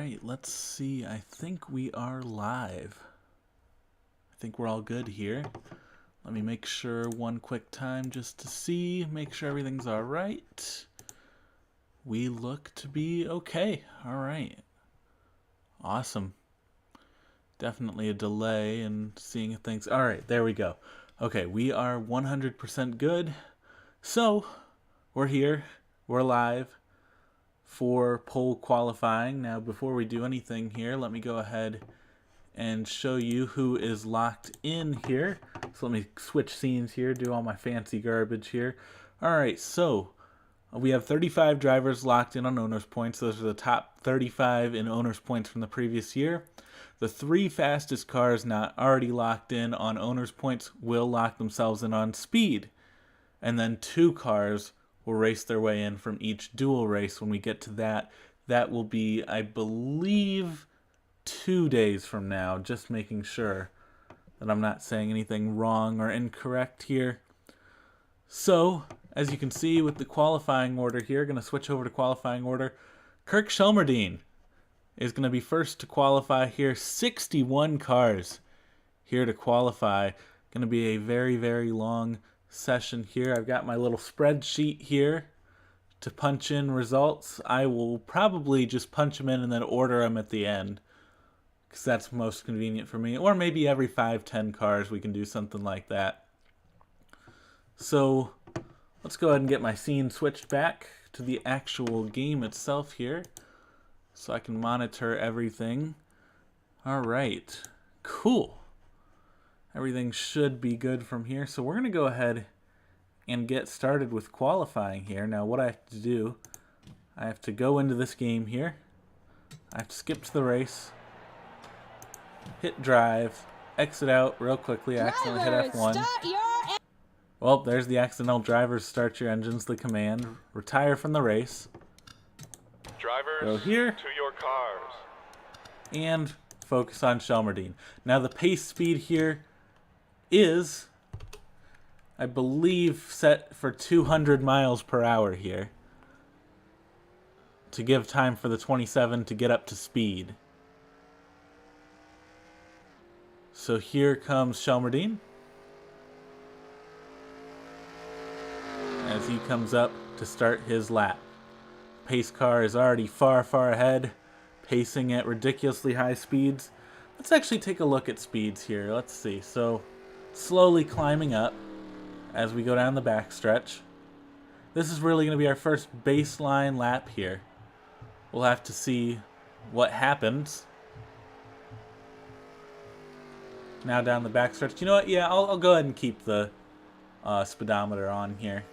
right, let's see. I think we are live. I think we're all good here. Let me make sure one quick time just to see, make sure everything's all right. We look to be okay. All right. Awesome. Definitely a delay in seeing things. All right, there we go. Okay, we are 100% good. So, we're here. We're live for pole qualifying. Now, before we do anything here, let me go ahead and show you who is locked in here. So let me switch scenes here, do all my fancy garbage here. All right, so we have 35 drivers locked in on owner's points. Those are the top 35 in owner's points from the previous year. The 3 fastest cars not already locked in on owner's points will lock themselves in on speed. And then 2 cars will race their way in from each dual race. When we get to that, that will be, I believe, 2 days from now, just making sure that I'm not saying anything wrong or incorrect here. So, as you can see with the qualifying order here, going to switch over to qualifying order. Kirk Shelmerdine is going to be first to qualify here. 61 cars here to qualify. Going to be a very, very long session here. I've got my little spreadsheet here to punch in results. I will probably just punch them in and then order them at the end, because that's most convenient for me. Or maybe every 5-10 cars we can do something like that. So let's go ahead and get my scene switched back to the actual game itself here, so I can monitor everything. All right, cool. Everything should be good from here. So we're going to go ahead and get started with qualifying here. Now what I have to do, I have to go into this game here. I have to skip to the race, hit drive, exit out real quickly. I accidentally hit F1. Well, there's the accidental drivers start your engines, the command. Retire from the race. Drivers, go here to your cars. And focus on Shelmerdine. Now the pace speed here is, I believe, set for 200 miles per hour here, to give time for the 27 to get up to speed. So here comes Shelmerdine as he comes up to start his lap. Pace car is already far, far ahead, pacing at ridiculously high speeds. Let's actually take a look at speeds here. Let's see. So slowly climbing up as we go down the backstretch. This is really going to be our first baseline lap here. We'll have to see what happens. Now down the backstretch. You know what? Yeah, I'll go ahead and keep the speedometer on here.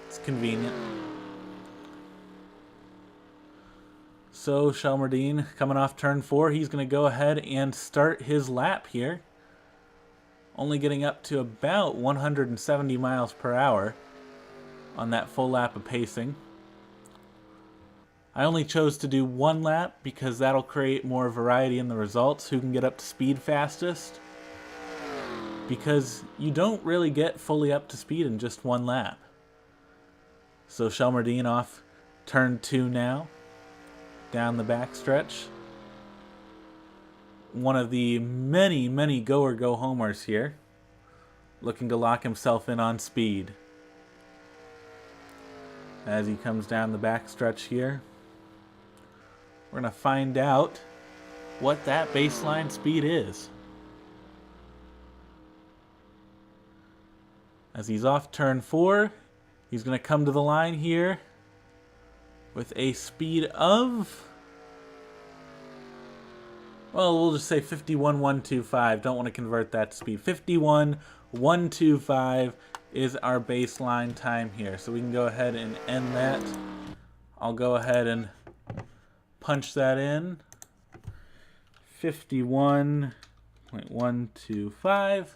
It's convenient. So Shelmerdine coming off turn 4. He's going to go ahead and start his lap here. Only getting up to about 170 miles per hour on that full lap of pacing. I only chose to do 1 lap because that'll create more variety in the results, who can get up to speed fastest. Because you don't really get fully up to speed in just 1 lap. So Shelmerdine off turn 2 now, down the backstretch. One of the many, many go or go homers here, looking to lock himself in on speed. As he comes down the backstretch here, we're going to find out what that baseline speed is. As he's off turn 4, he's going to come to the line here with a speed of, well, we'll just say 51,125. Don't want to convert that to speed. 51,125 is our baseline time here. So we can go ahead and end that. I'll go ahead and punch that in. 51.125.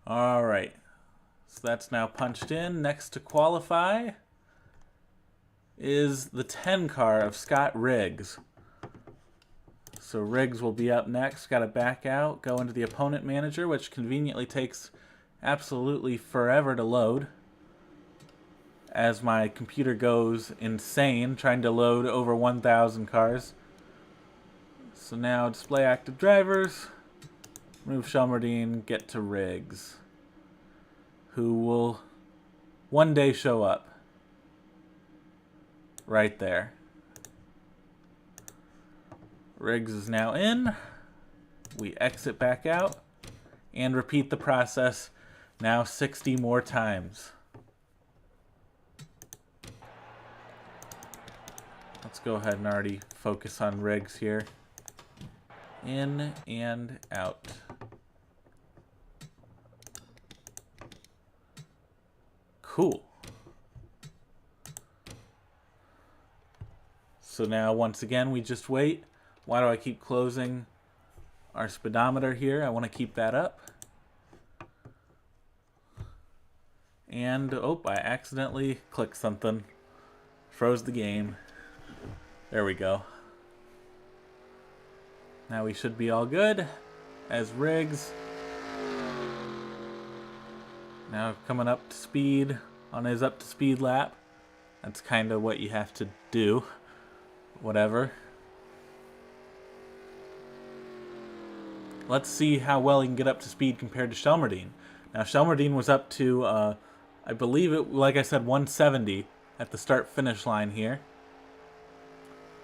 All right. So that's now punched in. Next to qualify is the 10 car of Scott Riggs. So Riggs will be up next. Got to back out, go into the opponent manager, which conveniently takes absolutely forever to load as my computer goes insane trying to load over 1,000 cars. So now display active drivers, remove Shelmerdine, get to Riggs, who will one day show up. Right there. Riggs is now in. We exit back out and repeat the process now 60 more times. Let's go ahead and already focus on Riggs here. In and out. Cool. So now once again we just wait. Why do I keep closing our speedometer here? I want to keep that up. And oh, I accidentally clicked something. Froze the game. There we go. Now we should be all good as Riggs. Now coming up to speed on his up to speed lap. That's kind of what you have to do. Whatever. Let's see how well he can get up to speed compared to Shelmerdine. Now Shelmerdine was up to, I believe it, like I said, 170 at the start-finish line here.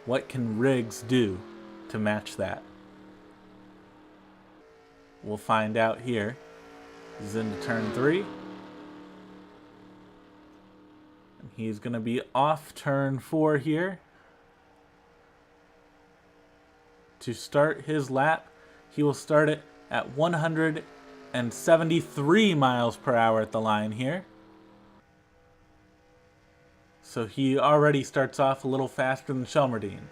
What can Riggs do to match that? We'll find out here. He's into turn 3. And he's going to be off turn 4 here. To start his lap, he will start it at 173 miles per hour at the line here. So he already starts off a little faster than Shelmerdine.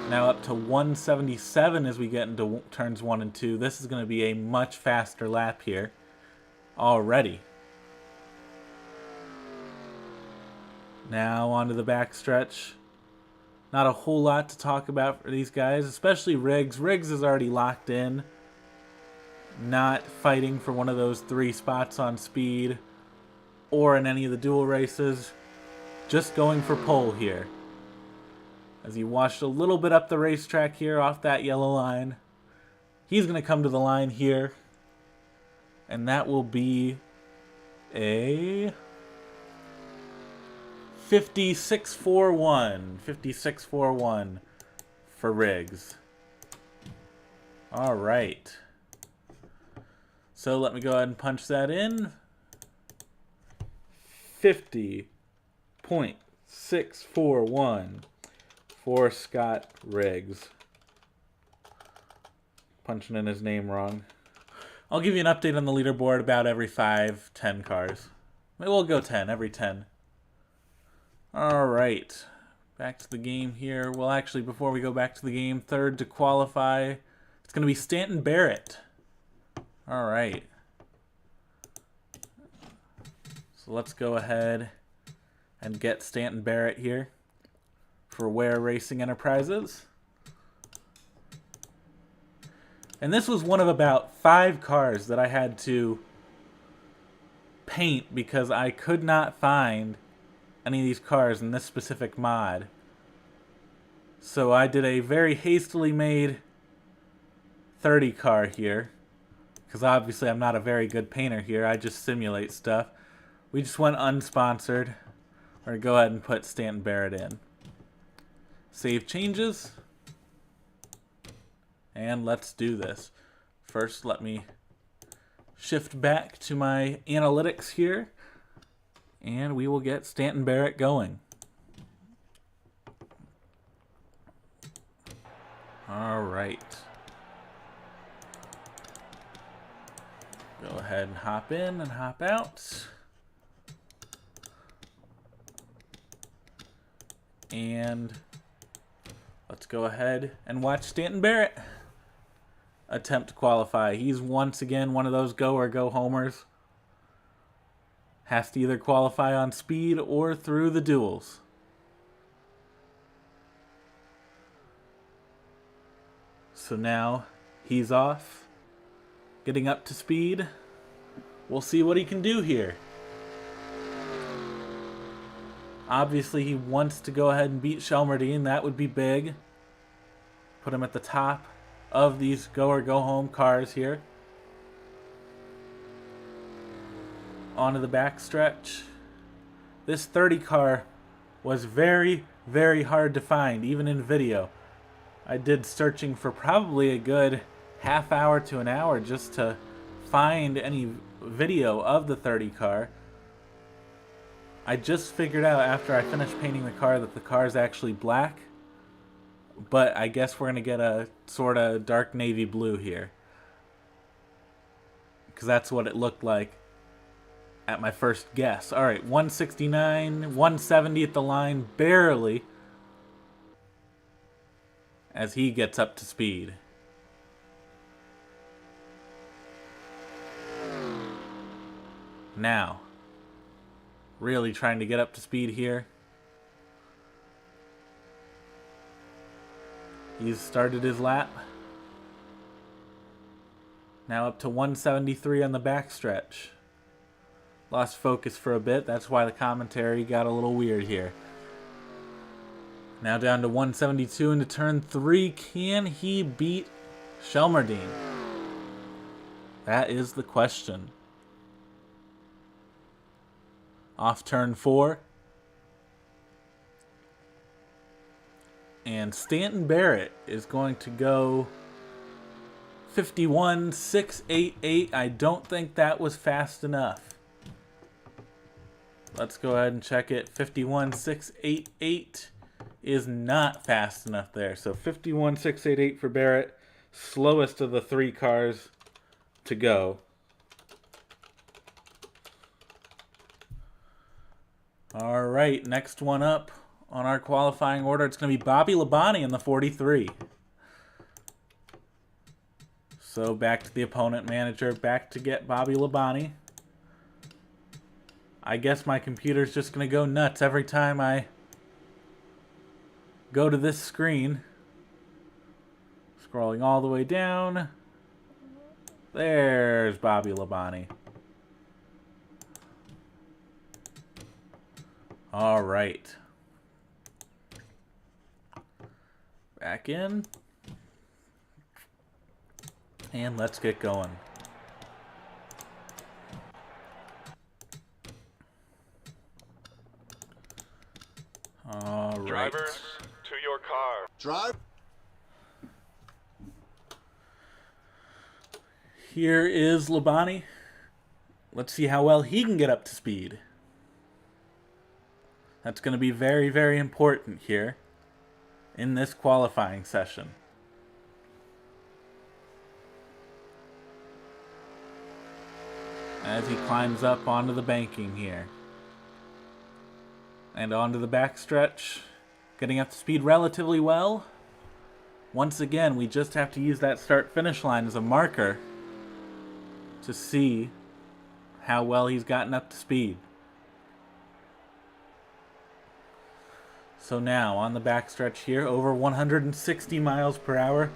Now up to 177 as we get into turns 1 and 2. This is going to be a much faster lap here already. Now onto the backstretch. Not a whole lot to talk about for these guys, especially Riggs. Riggs is already locked in. Not fighting for one of those 3 spots on speed or in any of the dual races. Just going for pole here. As he washed a little bit up the racetrack here off that yellow line. He's going to come to the line here. And that will be a 56.41. 56.41 for Riggs. All right. So let me go ahead and punch that in. 50.641 for Scott Riggs. Punching in his name wrong. I'll give you an update on the leaderboard about every 5-10 cars. Maybe we'll go 10, every 10. Alright. Back to the game here. Well, actually, before we go back to the game, third to qualify, it's going to be Stanton Barrett. Alright. So let's go ahead and get Stanton Barrett here for Ware Racing Enterprises. And this was one of about 5 cars that I had to paint because I could not find any of these cars in this specific mod. So I did a very hastily made 30 car here. Because obviously I'm not a very good painter here. I just simulate stuff. We just went unsponsored. We're going to go ahead and put Stanton Barrett in. Save changes. And let's do this. First, let me shift back to my analytics here. And we will get Stanton Barrett going. All right. Go ahead and hop in and hop out. And let's go ahead and watch Stanton Barrett attempt to qualify. He's once again one of those go or go homers. Has to either qualify on speed or through the duels. So now he's off. getting up to speed. We'll see what he can do here. Obviously, he wants to go ahead and beat Shelmerdine. That would be big. Put him at the top of these go or go home cars here. Onto the back stretch. This 30 car was very, very hard to find, even in video. I did searching for probably a good half hour to an hour just to find any video of the 30 car. I just figured out after I finished painting the car that the car is actually black, but I guess we're going to get a sort of dark navy blue here, because that's what it looked like at my first guess. All right, 169, 170 at the line, barely, as he gets up to speed. Now, really trying to get up to speed here. He's started his lap. Now up to 173 on the backstretch. Lost focus for a bit. That's why the commentary got a little weird here. Now down to 172 into turn 3. Can he beat Shelmerdine? That is the question. Off turn 4. And Stanton Barrett is going to go 51.688. I don't think that was fast enough. Let's go ahead and check it. 51.688 is not fast enough there. So 51.688 for Barrett. Slowest of the 3 cars to go. All right, next one up on our qualifying order, it's going to be Bobby Labonte in the 43. So back to the opponent manager, back to get Bobby Labonte. I guess my computer's just going to go nuts every time I go to this screen. Scrolling all the way down. There's Bobby Labonte. All right. Back in. And let's get going. All right. Drivers, to your car. Drive. Here is Labonte. Let's see how well he can get up to speed. That's going to be very, very important here in this qualifying session. As he climbs up onto the banking here. And onto the backstretch. Getting up to speed relatively well. Once again, we just have to use that start-finish line as a marker to see how well he's gotten up to speed. So now, on the backstretch here, over 160 miles per hour.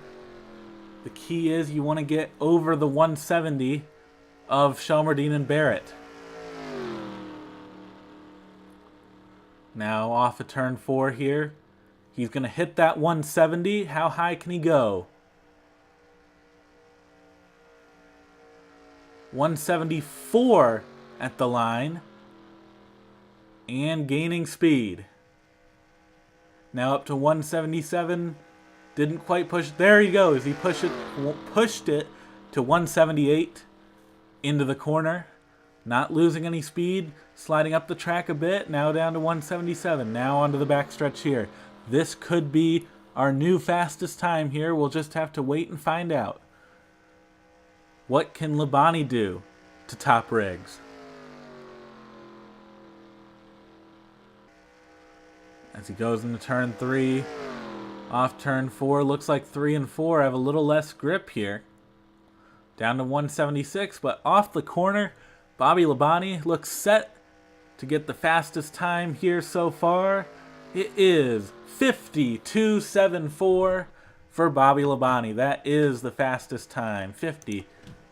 The key is you want to get over the 170 of Shelmerdine and Barrett. Now, off of turn 4 here. He's going to hit that 170. How high can he go? 174 at the line. And gaining speed. Now up to 177. Didn't quite push. There he goes. He pushed it to 178 into the corner. Not losing any speed. Sliding up the track a bit. Now down to 177. Now onto the backstretch here. This could be our new fastest time here. We'll just have to wait and find out. What can Labonte do to top Riggs? As he goes into turn 3, off turn 4, looks like 3 and 4 have a little less grip here. Down to 176, but off the corner, Bobby Labonte looks set to get the fastest time here so far. It is 52.74 for Bobby Labonte. That is the fastest time,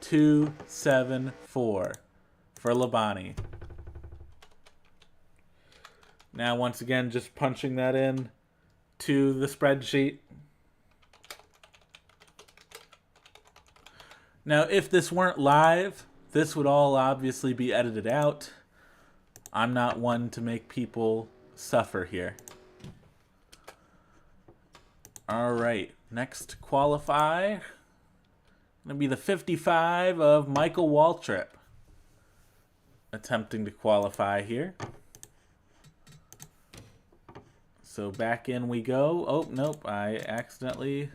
5274 for Labani. Now, once again, just punching that in to the spreadsheet. Now, if this weren't live, this would all obviously be edited out. I'm not one to make people suffer here. All right, next to qualify, gonna be the 55 of Michael Waltrip, attempting to qualify here. So back in we go. Oh, nope, I accidentally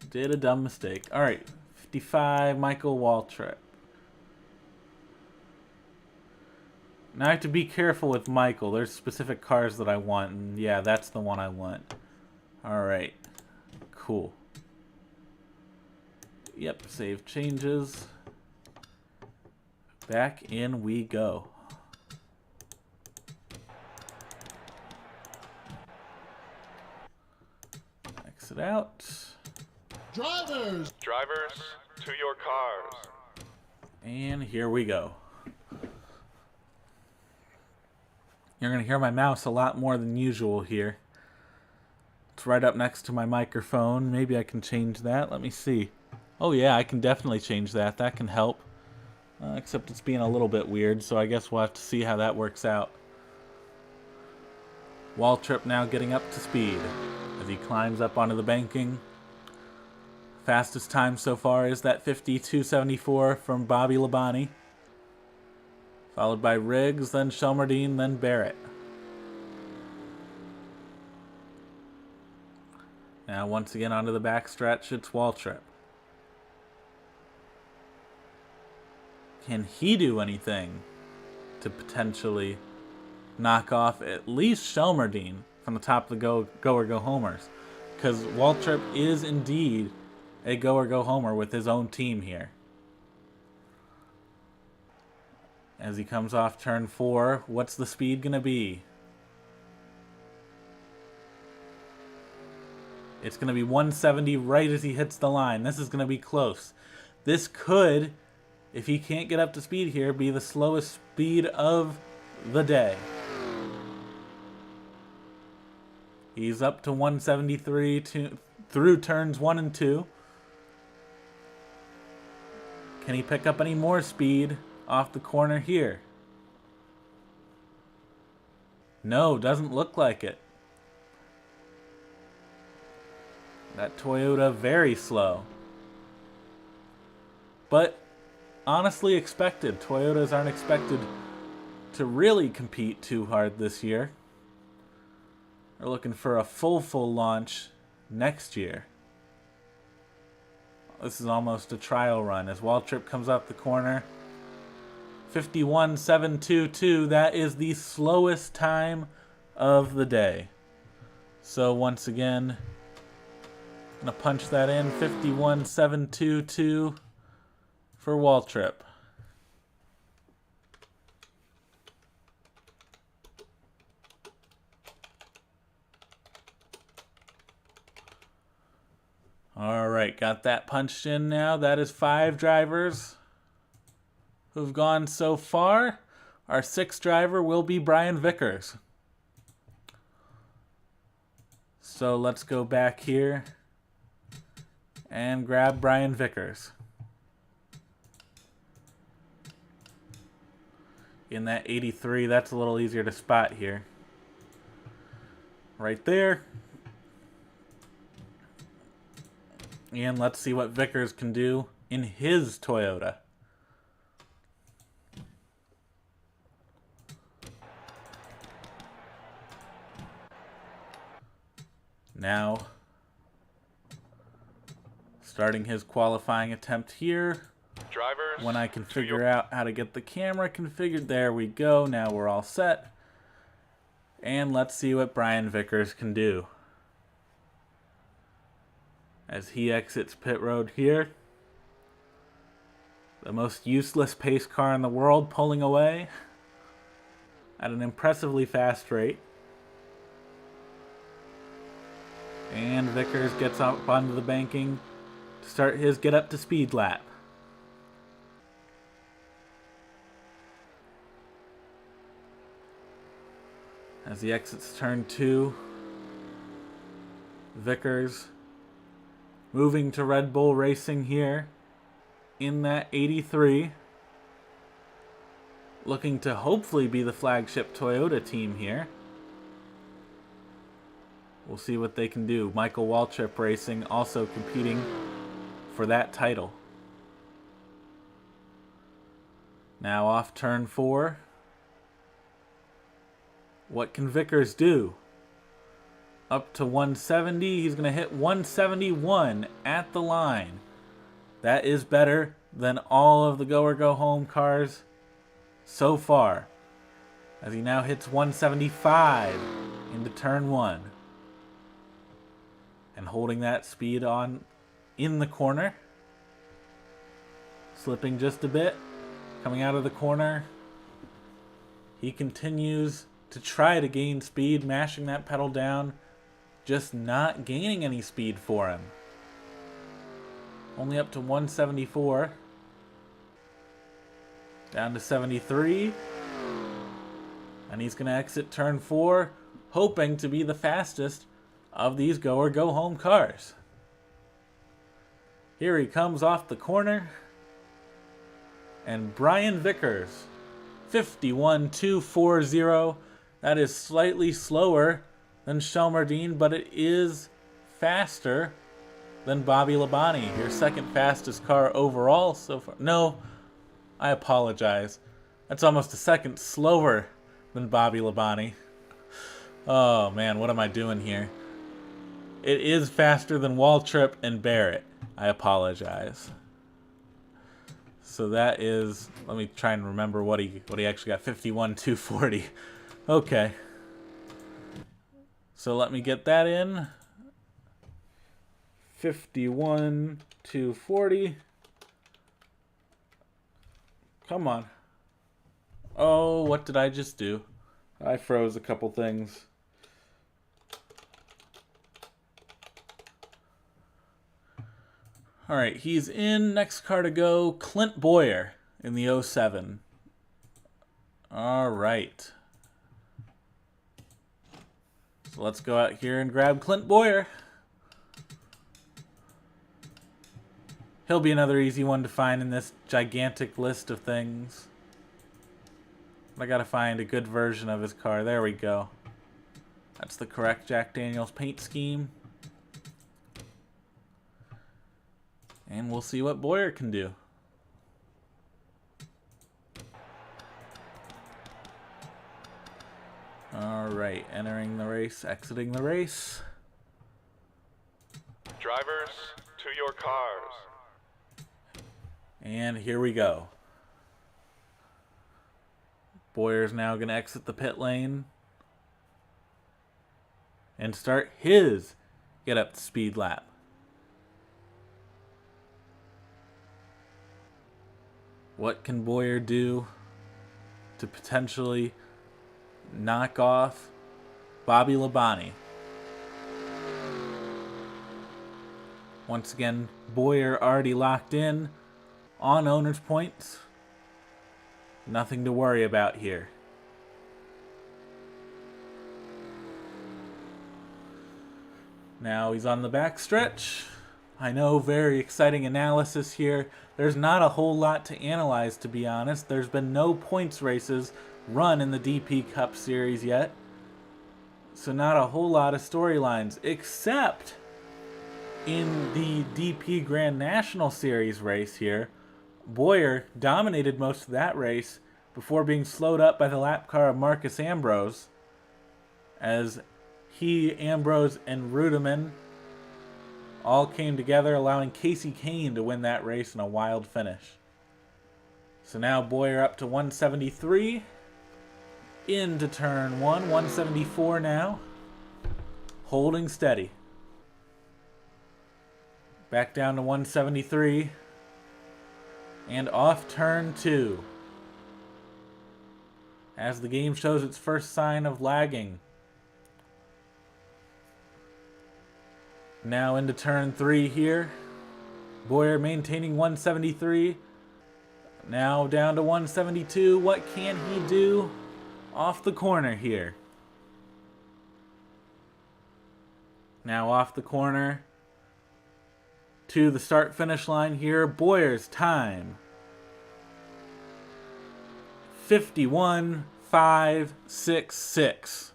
did a dumb mistake. All right, 55, Michael Waltrip. Now I have to be careful with Michael. There's specific cars that I want, and yeah, that's the one I want. All right, cool. Yep, save changes. Back in we go. Exit out. Drivers, to your cars. And here we go. You're going to hear my mouse a lot more than usual here. It's right up next to my microphone. Maybe I can change that. Let me see. Oh yeah, I can definitely change that. That can help. Except it's being a little bit weird, so I guess we'll have to see how that works out. Waltrip now getting up to speed as he climbs up onto the banking. Fastest time so far is that 52.74 from Bobby Labonte. Followed by Riggs, then Shelmerdine, then Barrett. Now once again onto the backstretch, it's Waltrip. Can he do anything to potentially knock off at least Shelmerdine from the top of the go or go homers? Because Waltrip is indeed a go or go homer with his own team here. As he comes off turn 4, what's the speed going to be? It's going to be 170 right as he hits the line. This is going to be close. This could, if he can't get up to speed here, be the slowest speed of the day. He's up to 173 through turns 1 and 2. Can he pick up any more speed off the corner here? No, doesn't look like it. That Toyota very slow. But honestly expected. Toyotas aren't expected to really compete too hard this year. We're looking for a full launch next year. This is almost a trial run as Waltrip comes up the corner. 51.722. That is the slowest time of the day. So once again, I'm going to punch that in. 51.722 for Waltrip. All right, got that punched in now. That is 5 drivers who've gone so far. Our 6th driver will be Brian Vickers. So let's go back here and grab Brian Vickers. In that 83, that's a little easier to spot here. Right there. And let's see what Vickers can do in his Toyota. Now, starting his qualifying attempt here. Drivers, When I can figure out how to get the camera configured. There we go. Now we're all set. And let's see what Brian Vickers can do. As he exits pit road here. The most useless pace car in the world pulling away at an impressively fast rate. And Vickers gets up onto the banking to start his get up to speed lap. As he exits turn 2, Vickers moving to Red Bull Racing here in that 83. Looking to hopefully be the flagship Toyota team here. We'll see what they can do. Michael Waltrip Racing also competing for that title. Now off turn 4. What can Vickers do? Up to 170. He's going to hit 171 at the line. That is better than all of the go or go home cars so far, as he now hits 175 into turn 1. And holding that speed on in the corner. Slipping just a bit. Coming out of the corner. He continues to try to gain speed, mashing that pedal down. Just not gaining any speed for him. Only up to 174. Down to 73. And he's going to exit turn 4, hoping to be the fastest of these go or go home cars. Here he comes off the corner. And Brian Vickers, 51.240. That is slightly slower than Shelmerdine, but it is faster than Bobby Labonte, your second fastest car overall so far. No, I apologize. That's almost a second slower than Bobby Labonte. Oh man, what am I doing here? It is faster than Waltrip and Barrett. I apologize. So that is, let me try and remember what he actually got. 51.240. Okay. So let me get that in. 51.240. Come on. Oh, what did I just do? I froze a couple things. All right, he's in. Next car to go, Clint Boyer in the 07. All right. So let's go out here and grab Clint Boyer. He'll be another easy one to find in this gigantic list of things. I gotta find a good version of his car. There we go. That's the correct Jack Daniels paint scheme. And we'll see what Boyer can do. Alright, entering the race, exiting the race. Drivers, to your cars. And here we go. Boyer's now going to exit the pit lane and start his get up to speed lap. What can Boyer do to potentially knock off Bobby Labonte? Once again, Boyer already locked in on owner's points. Nothing to worry about here. Now he's on the back stretch. I know, very exciting analysis here. There's not a whole lot to analyze, to be honest. There's been no points races run in the DP Cup Series yet. So not a whole lot of storylines, except in the DP Grand National Series race here. Boyer dominated most of that race before being slowed up by the lap car of Marcus Ambrose, as he, Ambrose, and Rudiman all came together, allowing Casey Kane to win that race in a wild finish. So now Boyer up to 173. Into turn 1, 174 now. Holding steady. Back down to 173. And off turn 2. As the game shows its first sign of lagging. Now into turn 3 here. Boyer maintaining 173. Now down to 172. What can he do off the corner here? Now off the corner to the start-finish line here. Boyer's time. 51.566.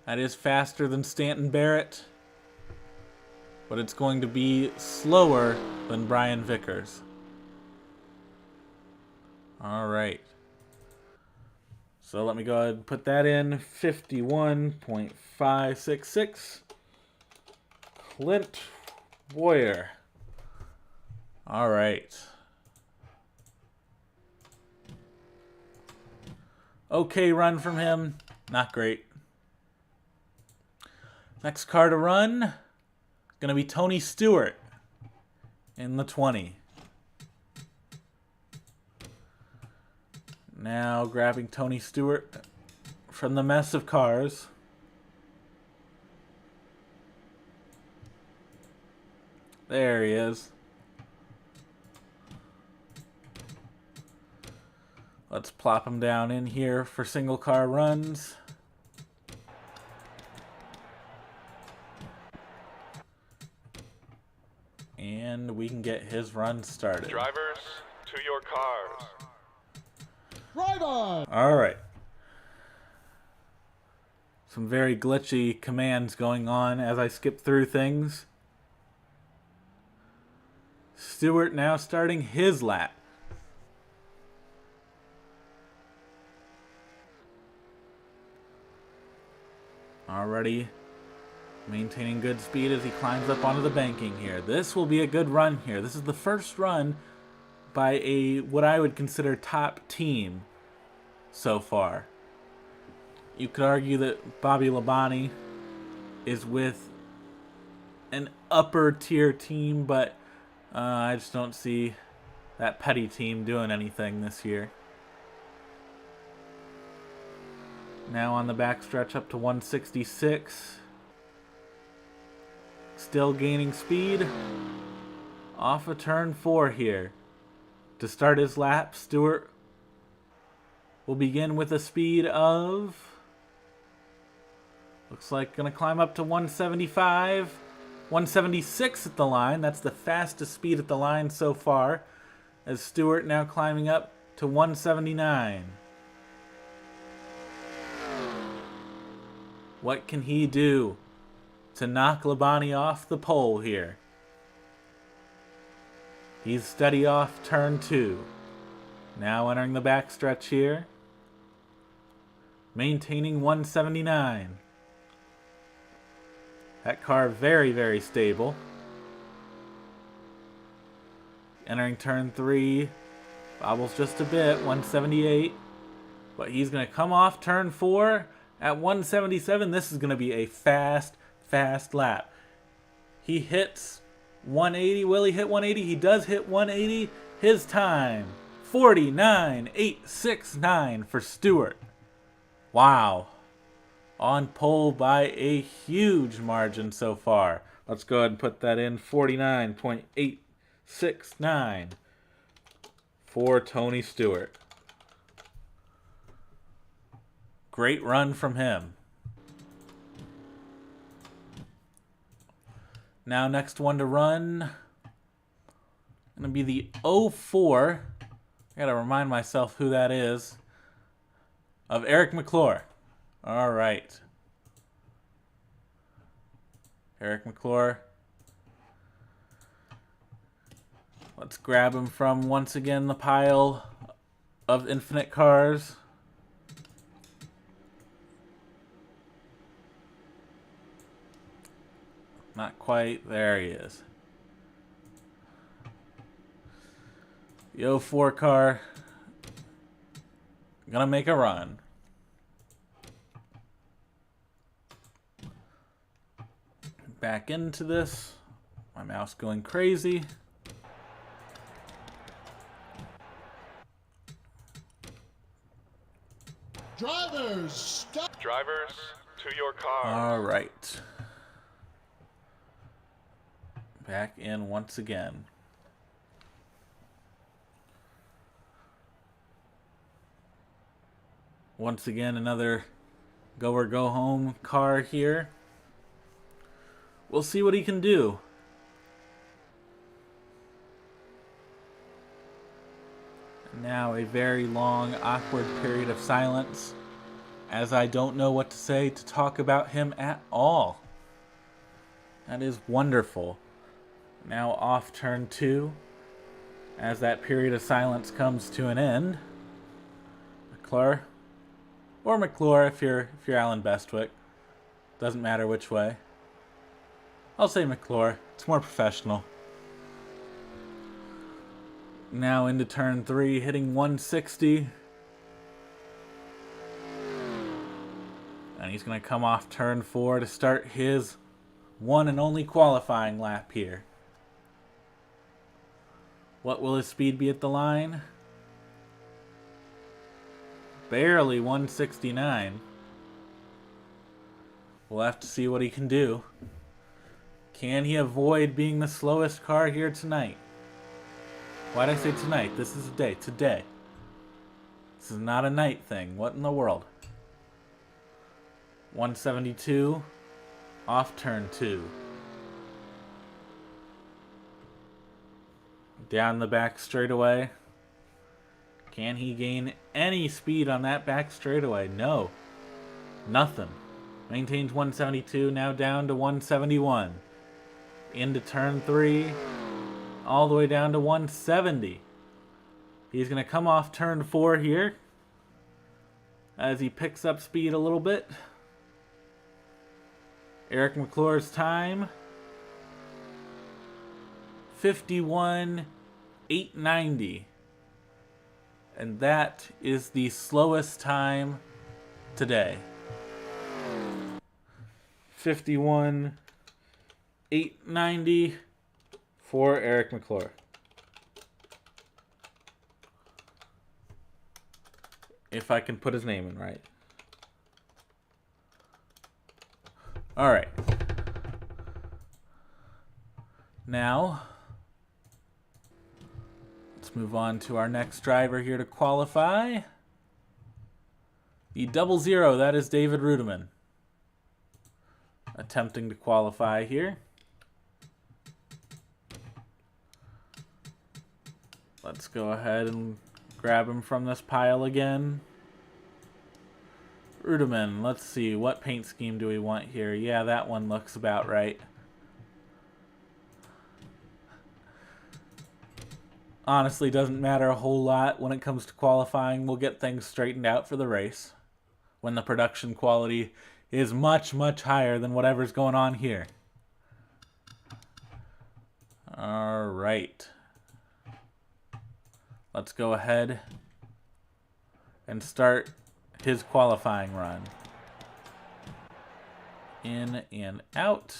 That is faster than Stanton Barrett, but it's going to be slower than Brian Vickers. All right. So let me go ahead and put that in. 51.566. Clint Boyer. All right. Okay run from him. Not great. Next car to run, going to be Tony Stewart in the 20. Now grabbing Tony Stewart from the mess of cars. There he is. Let's plop him down in here for single car runs. And we can get his run started. Drivers, to your cars. Drive on! Alright. Some very glitchy commands going on as I skip through things. Stewart now starting his lap. Already maintaining good speed as he climbs up onto the banking here. This will be a good run here. This is the first run by what I would consider top team so far. You could argue that Bobby Labonte is with an upper tier team, but I just don't see that petty team doing anything this year. Now on the backstretch up to 166. Still gaining speed. Off of turn 4 here. To start his lap, Stewart will begin with a speed of... looks like going to climb up to 175. 176 at the line. That's the fastest speed at the line so far. As Stewart now climbing up to 179. What can he do to knock Labonte off the pole here? He's steady off turn 2. Now entering the backstretch here. Maintaining 179. That car very, very stable. Entering turn 3. Bobbles just a bit, 178. But he's going to come off turn 4 at 177. This is going to be a fast lap. He hits 180. Will he hit 180? He does hit 180. His time, 49.869 for Stewart. Wow. On pole by a huge margin so far. Let's go ahead and put that in. 49.869 for Tony Stewart. Great run from him. Now next one to run. Gonna be the 04. I gotta remind myself who that is. Of Eric McClure. All right. Eric McClure. Let's grab him from, once again, the pile of infinite cars. Not quite. There he is. The 04 car. Gonna make a run. Back into this. My mouse going crazy. Drivers, stop! Drivers, to your cars. All right. Back in once again. Once again, another go or go home car here. We'll see what he can do. Now a very long, awkward period of silence, as I don't know what to say to talk about him at all. That is wonderful. Now off turn 2, as that period of silence comes to an end. McClure, or McClure if you're Alan Bestwick. Doesn't matter which way. I'll say McClure. It's more professional. Now into turn 3, hitting 160. And he's going to come off turn 4 to start his one and only qualifying lap here. What will his speed be at the line? Barely 169. We'll have to see what he can do. Can he avoid being the slowest car here tonight? Why'd I say tonight? This is a day. Today. This is not a night thing. What in the world? 172. Off turn 2. Down the back straightaway. Can he gain any speed on that back straightaway? No. Nothing. Maintains 172. Now down to 171. Into turn 3. All the way down to 170. He's going to come off turn 4 here. As he picks up speed a little bit. Eric McClure's time. 51.890. And that is the slowest time today. 51.890 for Eric McClure. If I can put his name in right. Alright. Now, let's move on to our next driver here to qualify. The 00, that is David Rudiman. Attempting to qualify here. Let's go ahead and grab him from this pile again. Rudiman, let's see, what paint scheme do we want here? Yeah, that one looks about right. Honestly, doesn't matter a whole lot when it comes to qualifying. We'll get things straightened out for the race when the production quality is much, much higher than whatever's going on here. All right. Let's go ahead and start his qualifying run. In and out.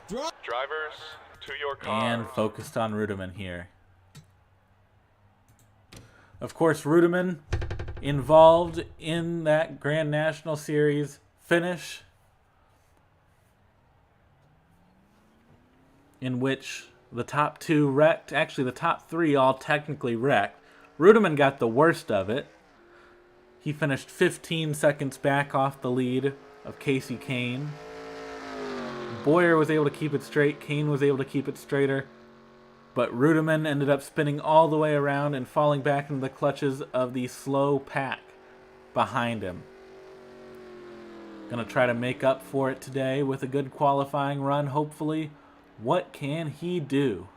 Drivers, to your cars. And focused on Rudiman here. Of course, Rudiman involved in that Grand National Series finish, in which the top 2 wrecked. Actually, the top 3 all technically wrecked. Rudiman got the worst of it. He finished 15 seconds back off the lead of Casey Kane. Boyer was able to keep it straight. Kane was able to keep it straighter. But Rudiman ended up spinning all the way around and falling back into the clutches of the slow pack behind him. Gonna try to make up for it today with a good qualifying run, hopefully. What can he do?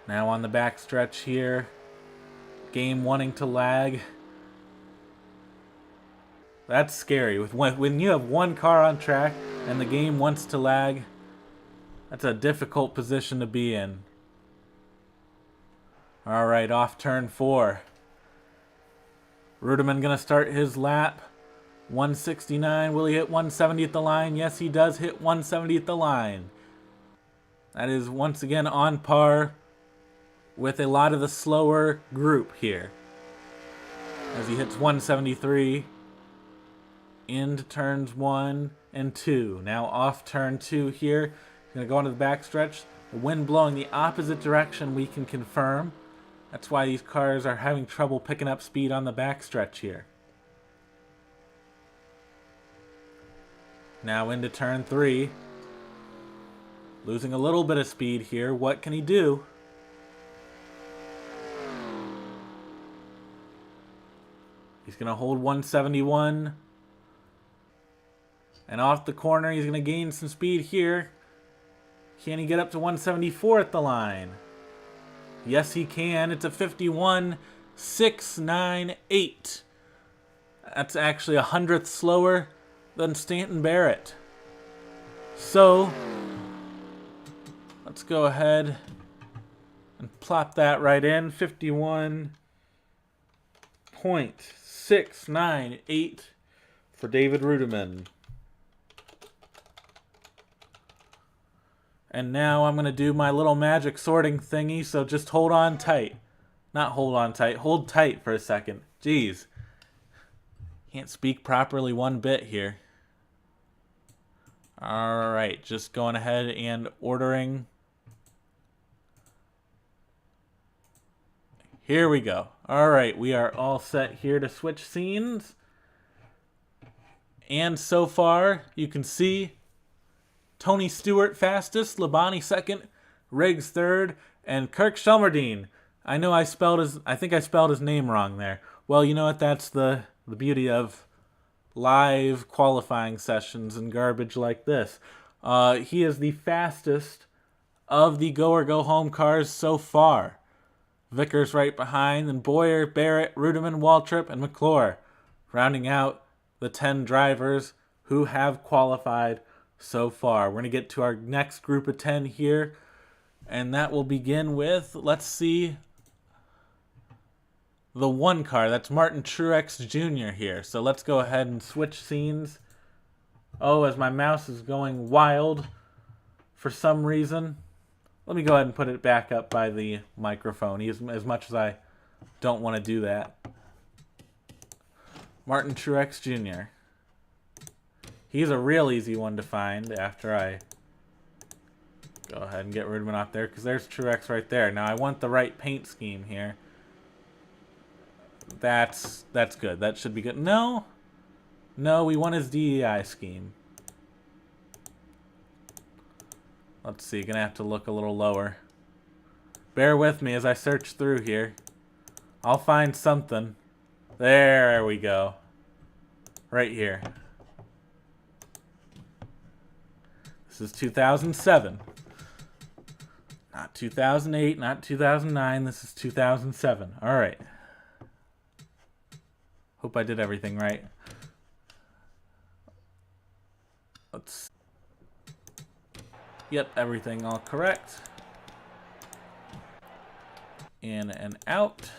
Now on the back stretch here. Game wanting to lag. That's scary. When you have one car on track and the game wants to lag, that's a difficult position to be in. Alright, off turn 4. Rudiman gonna start his lap. 169. Will he hit 170 at the line? Yes, he does hit 170 at the line. That is once again on par with a lot of the slower group here. As he hits 173 into turns 1 and 2. Now off turn 2 here. He's going to go into the backstretch. The wind blowing the opposite direction, we can confirm, That's why these cars are having trouble picking up speed on the backstretch here. Now into turn 3. Losing a little bit of speed here. What can he do? He's going to hold 171. And off the corner, he's going to gain some speed here. Can he get up to 174 at the line? Yes, he can. It's a 51.698. That's actually 100th slower than Stanton Barrett. So, let's go ahead and plop that right in. 51.698 for David Rudiman. And now I'm going to do my little magic sorting thingy, so just hold on tight. Not hold on tight, hold tight for a second. Jeez. Can't speak properly one bit here. Alright, just going ahead and ordering. Here we go. Alright, we are all set here to switch scenes. And so far, you can see Tony Stewart fastest, Labonte second, Riggs third, and Kirk Shelmerdine. I think I spelled his name wrong there. Well, you know what? That's the beauty of live qualifying sessions and garbage like this. He is the fastest of the go or go home cars so far. Vickers right behind, then Boyer, Barrett, Rudiman, Waltrip, and McClure, rounding out the 10 drivers who have qualified so far. We're going to get to our next group of 10 here, and that will begin with, let's see, the one car. That's Martin Truex Jr. here. So let's go ahead and switch scenes. Oh, as my mouse is going wild for some reason. Let me go ahead and put it back up by the microphone, as much as I don't want to do that. Martin Truex Jr. He's a real easy one to find after I go ahead and get Rudiman off there, because there's Truex right there. Now I want the right paint scheme here. That's good. That should be good. No, we want his DEI scheme. Let's see, gonna have to look a little lower. Bear with me as I search through here. I'll find something. There we go. Right here. This is 2007. Not 2008, not 2009. This is 2007. All right. Hope I did everything right. Let's... Yep, everything all correct. In and out.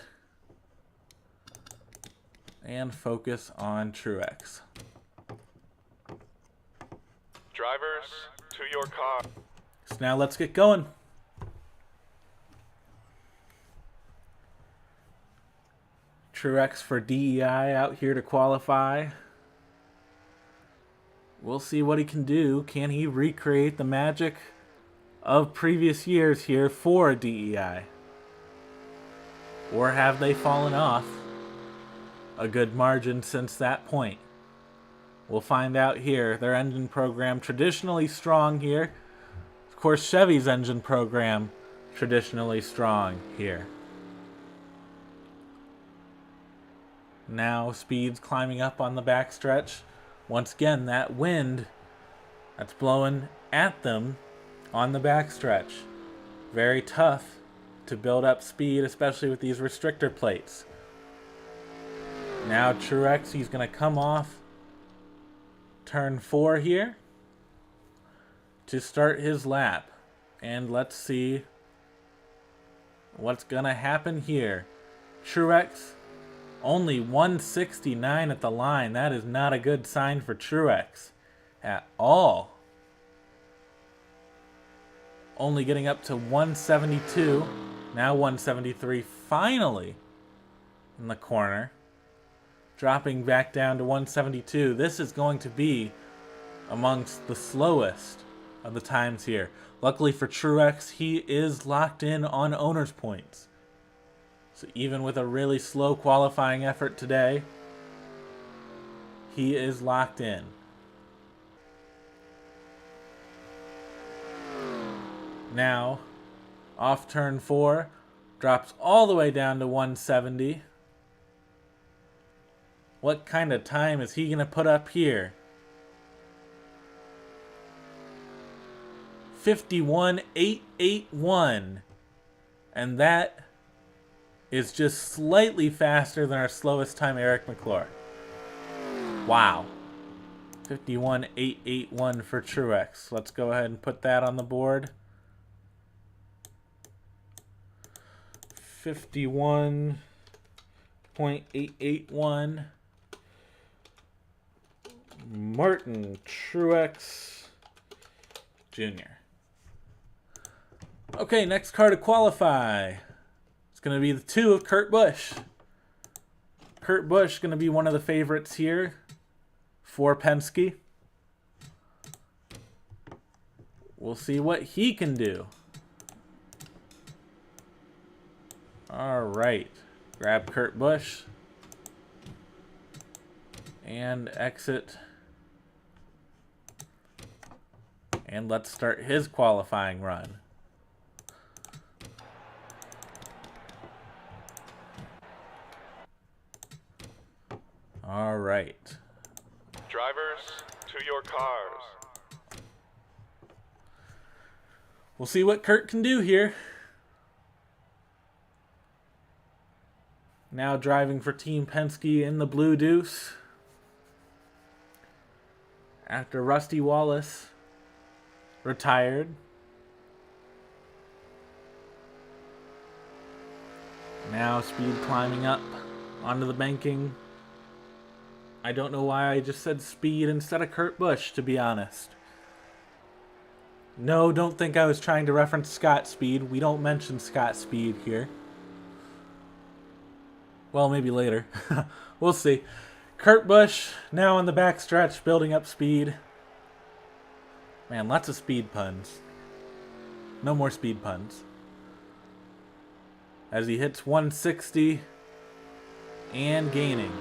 And focus on Truex. Drivers, to your car. So now let's get going. Truex for DEI out here to qualify. We'll see what he can do. Can he recreate the magic of previous years here for DEI? Or have they fallen off a good margin since that point? We'll find out here. Their engine program traditionally strong here. Of course, Chevy's engine program traditionally strong here. Now speeds climbing up on the backstretch. Once again, that wind that's blowing at them on the backstretch. Very tough to build up speed, especially with these restrictor plates. Now Truex, he's going to come off turn 4 here to start his lap. And let's see what's going to happen here. Truex, only 169 at the line. That is not a good sign for Truex at all. Only getting up to 172. Now 173 finally in the corner. Dropping back down to 172. This is going to be amongst the slowest of the times here. Luckily for Truex, he is locked in on owner's points. So even with a really slow qualifying effort today, he is locked in. Now, off turn 4, drops all the way down to 170. What kind of time is he going to put up here? 51.881. And that is just slightly faster than our slowest time, Eric McClure. Wow. 51.881 for Truex. Let's go ahead and put that on the board. 51.881. Martin Truex Jr. Okay, next car to qualify. It's going to be the 2 of Kurt Busch. Kurt Busch going to be one of the favorites here for Penske. We'll see what he can do. All right. Grab Kurt Busch. And exit. And let's start his qualifying run. All right. Drivers, to your cars. We'll see what Kurt can do here. Now driving for Team Penske in the Blue Deuce. After Rusty Wallace retired. Now speed climbing up onto the banking. I don't know why I just said speed instead of Kurt Busch, to be honest. No, don't think I was trying to reference Scott Speed. We don't mention Scott Speed here. Well, maybe later. We'll see. Kurt Busch now on the backstretch, building up speed. Man, lots of speed puns. No more speed puns. As he hits 160 and gaining.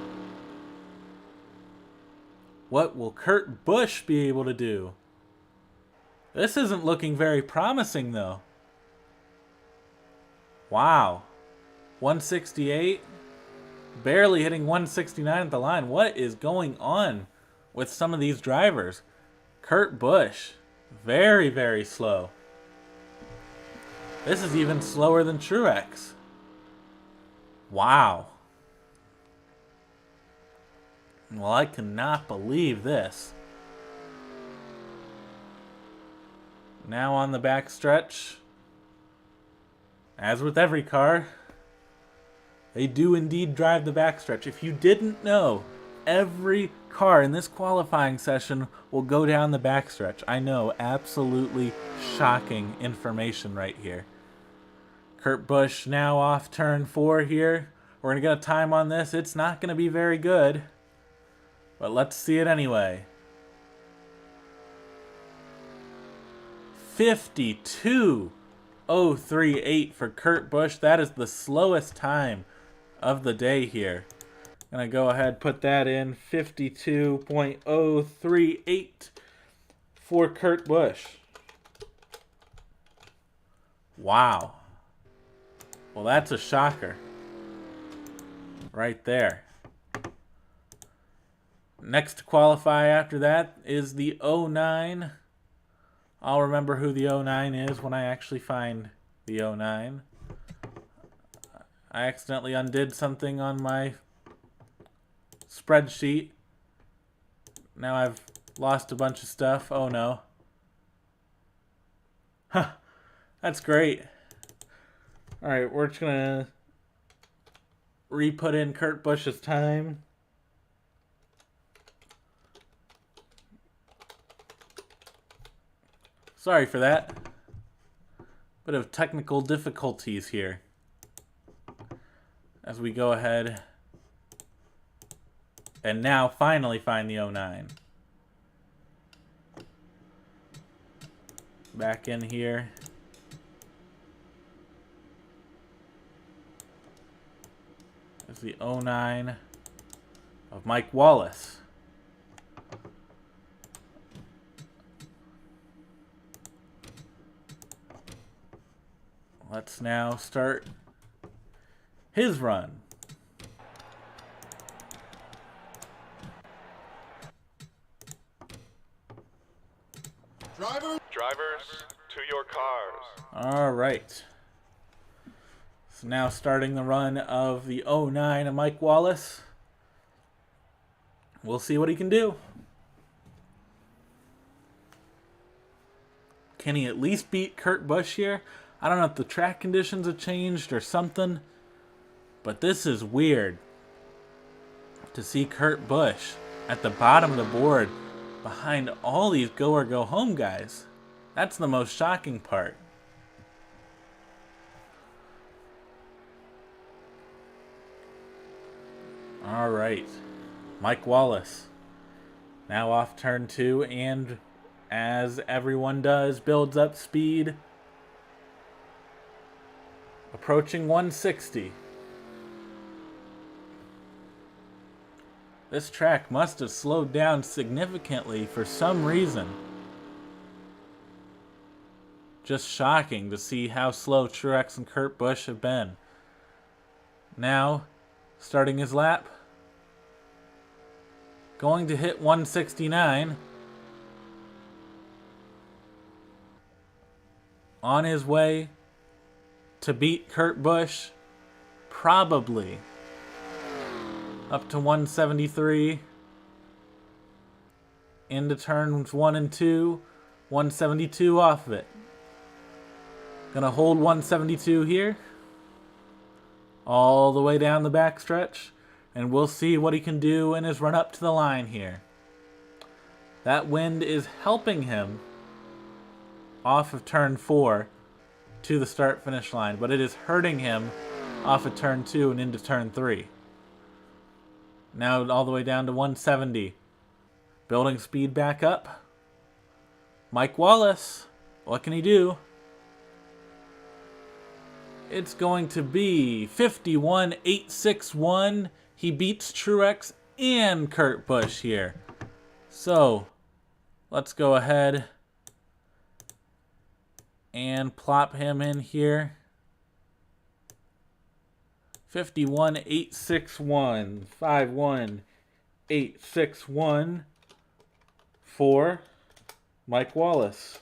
What will Kurt Busch be able to do? This isn't looking very promising, though. Wow. 168. Barely hitting 169 at the line. What is going on with some of these drivers? Kurt Busch. Very, very slow. This is even slower than Truex. Wow. Well, I cannot believe this. Now on the backstretch. As with every car, they do indeed drive the backstretch. If you didn't know, every car in this qualifying session will go down the backstretch. I know, absolutely shocking information right here. Kurt Busch now off turn 4 here. We're going to get a time on this. It's not going to be very good, but let's see it anyway. 52.038 for Kurt Busch. That is the slowest time of the day here. I'm going to go ahead and put that in. 52.038 for Kurt Busch. Wow. Well, that's a shocker. Right there. Next to qualify after that is the 09. I'll remember who the 09 is when I actually find the 09. I accidentally undid something on my spreadsheet. Now I've lost a bunch of stuff. Oh no. Huh. That's great. Alright, we're just gonna re-put in Kurt Busch's time. Sorry for that. Bit of technical difficulties here. As we go ahead and now finally find the 09. Back in here. There's the 09 of Mike Wallace. Let's now start his run. Drivers, to your cars. All right. So now starting the run of the 09 of Mike Wallace. We'll see what he can do. Can he at least beat Kurt Busch here? I don't know if the track conditions have changed or something, but this is weird to see Kurt Busch at the bottom of the board behind all these go or go home guys. That's the most shocking part. All right, Mike Wallace now off turn 2, and as everyone does, builds up speed, approaching 160. This track must have slowed down significantly for some reason. Just shocking to see how slow Truex and Kurt Busch have been. Now, starting his lap, going to hit 169. On his way to beat Kurt Busch, probably up to 173. Into turns 1 and 2, 172 off of it. Gonna hold 172 here, all the way down the backstretch, and we'll see what he can do in his run up to the line here. That wind is helping him off of turn 4 to the start-finish line, but it is hurting him off of turn 2 and into turn 3. Now all the way down to 170. Building speed back up. Mike Wallace, what can he do? It's going to be 51.861. He beats Truex and Kurt Busch here. So, let's go ahead and plop him in here. 51.861. 51.861 for Mike Wallace.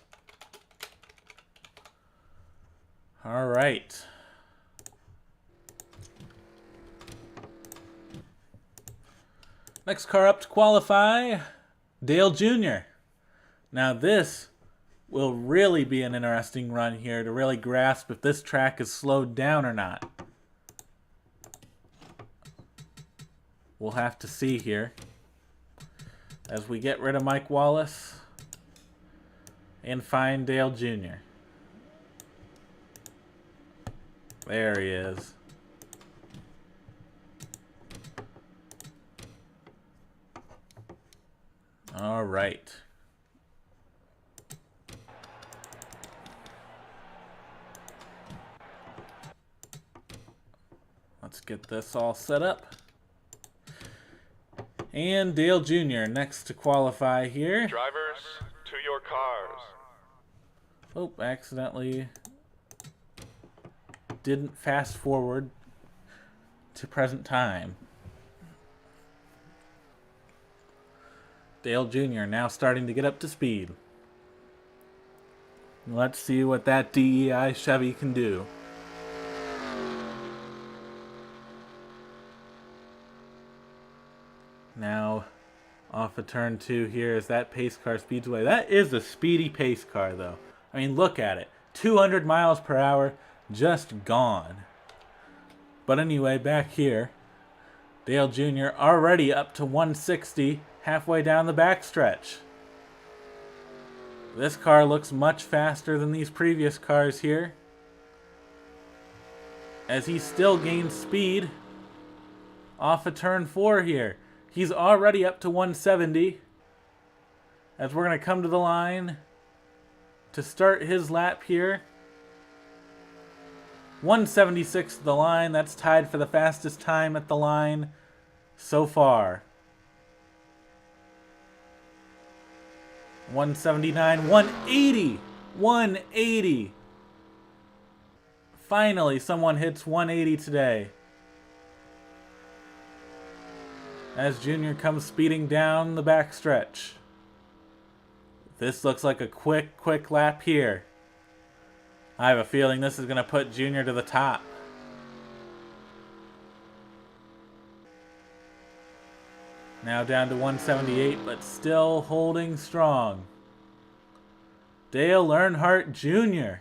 All right. Next car up to qualify, Dale Jr. Now this will really be an interesting run here to really grasp if this track is slowed down or not. We'll have to see here as we get rid of Mike Wallace and find Dale Jr. There he is. All right. Let's get this all set up. And Dale Jr. next to qualify here. Drivers, to your cars. Oh, accidentally didn't fast forward to present time. Dale Jr. now starting to get up to speed. Let's see what that DEI Chevy can do. Now, off of turn 2 here as that pace car speeds away. That is a speedy pace car, though. I mean, look at it. 200 miles per hour, just gone. But anyway, back here, Dale Jr. already up to 160, halfway down the backstretch. This car looks much faster than these previous cars here, as he still gains speed off of turn 4 here. He's already up to 170, as we're going to come to the line to start his lap here. 176 at the line. That's tied for the fastest time at the line so far. 179, 180, 180. Finally, someone hits 180 today. As Junior comes speeding down the backstretch. This looks like a quick lap here. I have a feeling this is going to put Junior to the top. Now down to 178, but still holding strong. Dale Earnhardt Jr.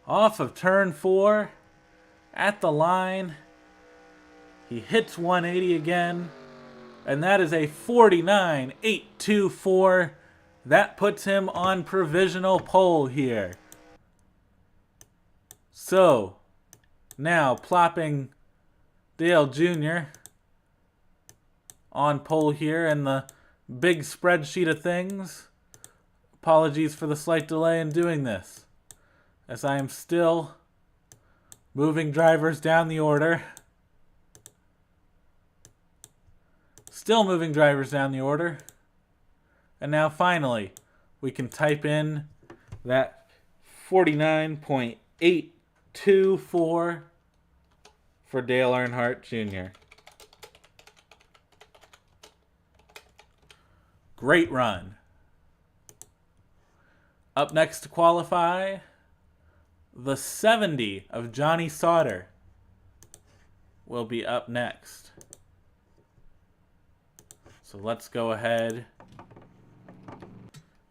off of turn 4 at the line. He hits 180 again, and that is a 49.824. That puts him on provisional pole here. So, now plopping Dale Jr. on pole here in the big spreadsheet of things. Apologies for the slight delay in doing this, as I am still moving drivers down the order. Still moving drivers down the order. And now finally, we can type in that 49.824 for Dale Earnhardt Jr. Great run. Up next to qualify, the 70 of Johnny Sauter will be up next. So let's go ahead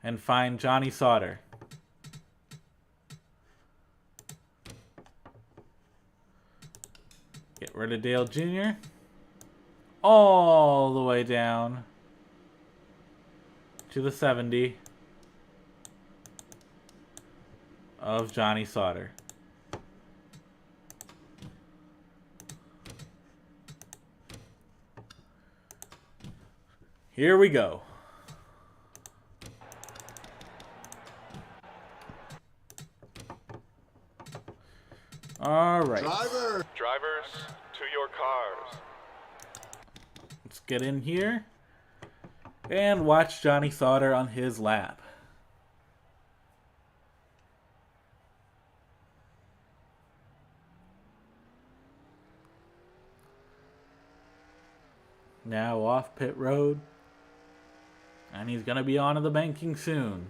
and find Johnny Sauter. Get rid of Dale Jr. all the way down to the 70 of Johnny Sauter. Here we go. All right. Driver. Drivers, to your cars. Let's get in here and watch Johnny Sauter on his lap. Now off pit road. And he's going to be onto the banking soon.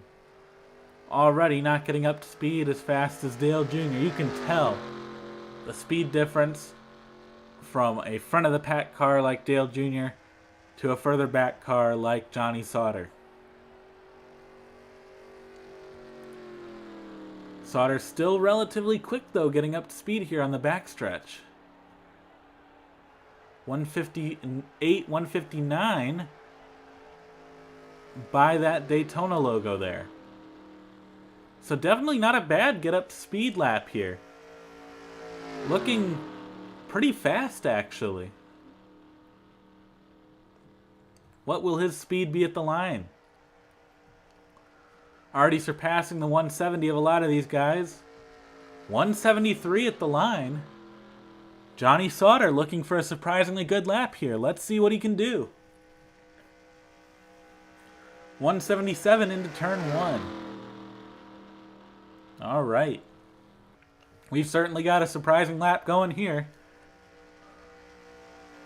Already not getting up to speed as fast as Dale Jr. You can tell the speed difference from a front of the pack car like Dale Jr. to a further back car like Johnny Sauter. Sauter's still relatively quick though, getting up to speed here on the backstretch. 158, 159 by that Daytona logo there. So definitely not a bad get up to speed lap here. Looking pretty fast actually. What will his speed be at the line? Already surpassing the 170 of a lot of these guys. 173 at the line. Johnny Sauter looking for a surprisingly good lap here. Let's see what he can do. 177 into turn 1. All right. We've certainly got a surprising lap going here.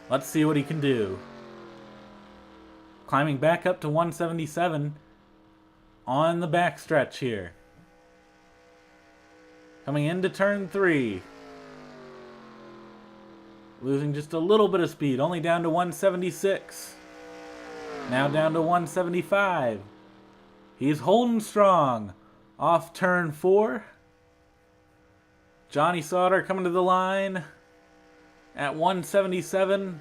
Let's see what he can do. Climbing back up to 177 on the backstretch here. Coming into turn 3. Losing just a little bit of speed, only down to 176. Now down to 175. He's holding strong. Off turn 4. Johnny Sauter coming to the line at 177,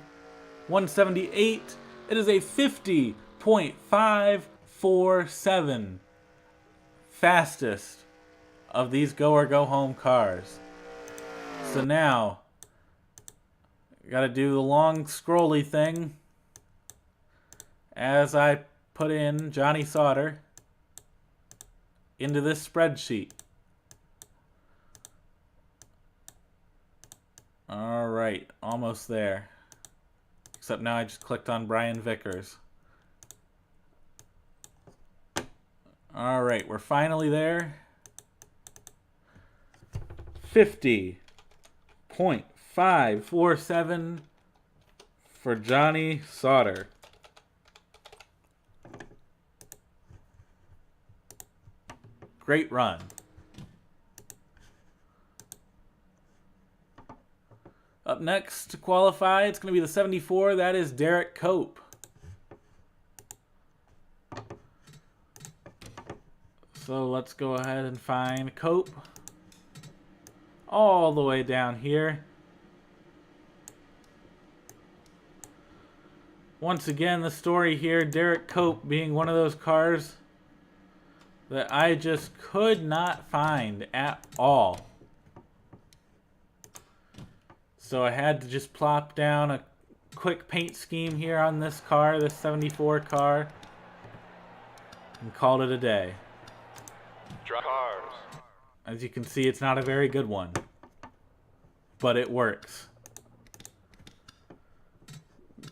178. It is a 50.547. Fastest of these go or go home cars. So now, gotta do the long scrolly thing as I put in Johnny Sauter into this spreadsheet. Alright, almost there. Except now I just clicked on Brian Vickers. Alright, we're finally there. 50.547 for Johnny Sauter. Great run. Up next to qualify, it's going to be the 74. That is Derek Cope. So let's go ahead and find Cope. All the way down here. Once again, the story here, Derek Cope being one of those cars that I just could not find at all. So I had to just plop down a quick paint scheme here on this car, this 74 car, and called it a day. Cars. As you can see, it's not a very good one, but it works.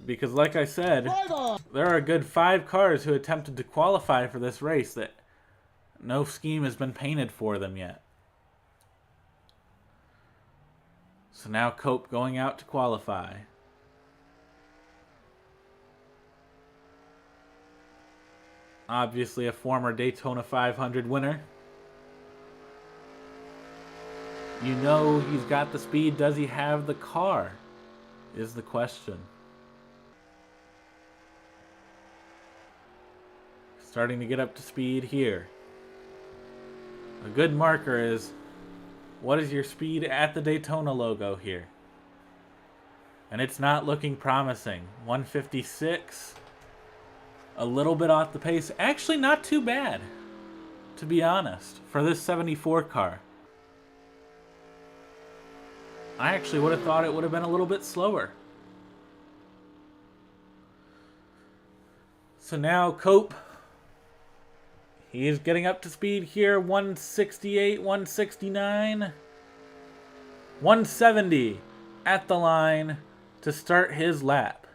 Because like I said, there are a good 5 cars who attempted to qualify for this race that no scheme has been painted for them yet. So now Cope going out to qualify. Obviously a former Daytona 500 winner. You know he's got the speed. Does he have the car? Is the question. Starting to get up to speed here. A good marker is, what is your speed at the Daytona logo here? And it's not looking promising. 156. A little bit off the pace. Actually not too bad, to be honest, for this 74 car. I actually would have thought it would have been a little bit slower. So now Cope, he's getting up to speed here. 168, 169, 170 at the line to start his lap.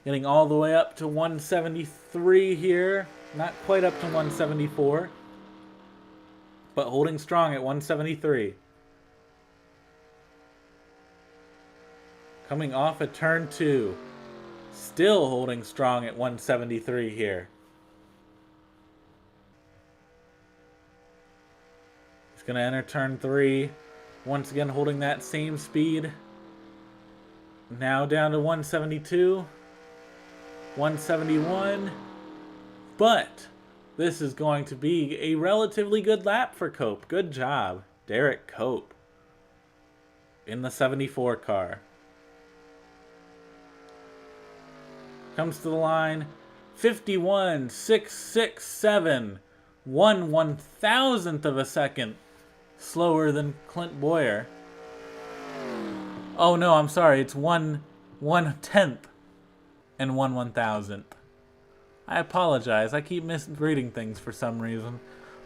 Getting all the way up to 173 here. Not quite up to 174, but holding strong at 173. Coming off at turn 2. Still holding strong at 173 here. He's going to enter turn 3. Once again holding that same speed. Now down to 172. 171. But this is going to be a relatively good lap for Cope. Good job, Derek Cope. In the 74 car. Comes to the line, 51.667, 1/1000th of a second slower than Clint Boyer. Oh no, I'm sorry, it's 1/10 and 1/1000th. I apologize, I keep misreading things for some reason.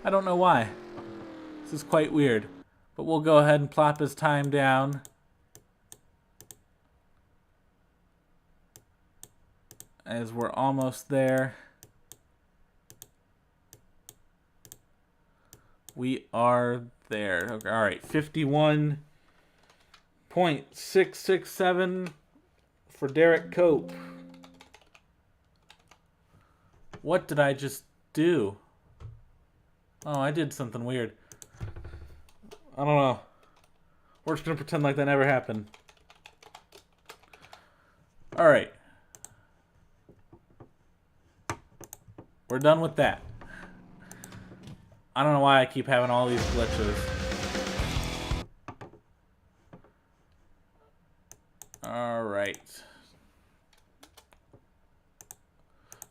I don't know why. This is quite weird, but we'll go ahead and plop his time down. As we're almost there. We are there. Okay, all right, 51.667 for Derek Cope. What did I just do? Oh, I did something weird. I don't know. We're just going to pretend like that never happened. All right. We're done with that. I don't know why I keep having all these glitches. Alright.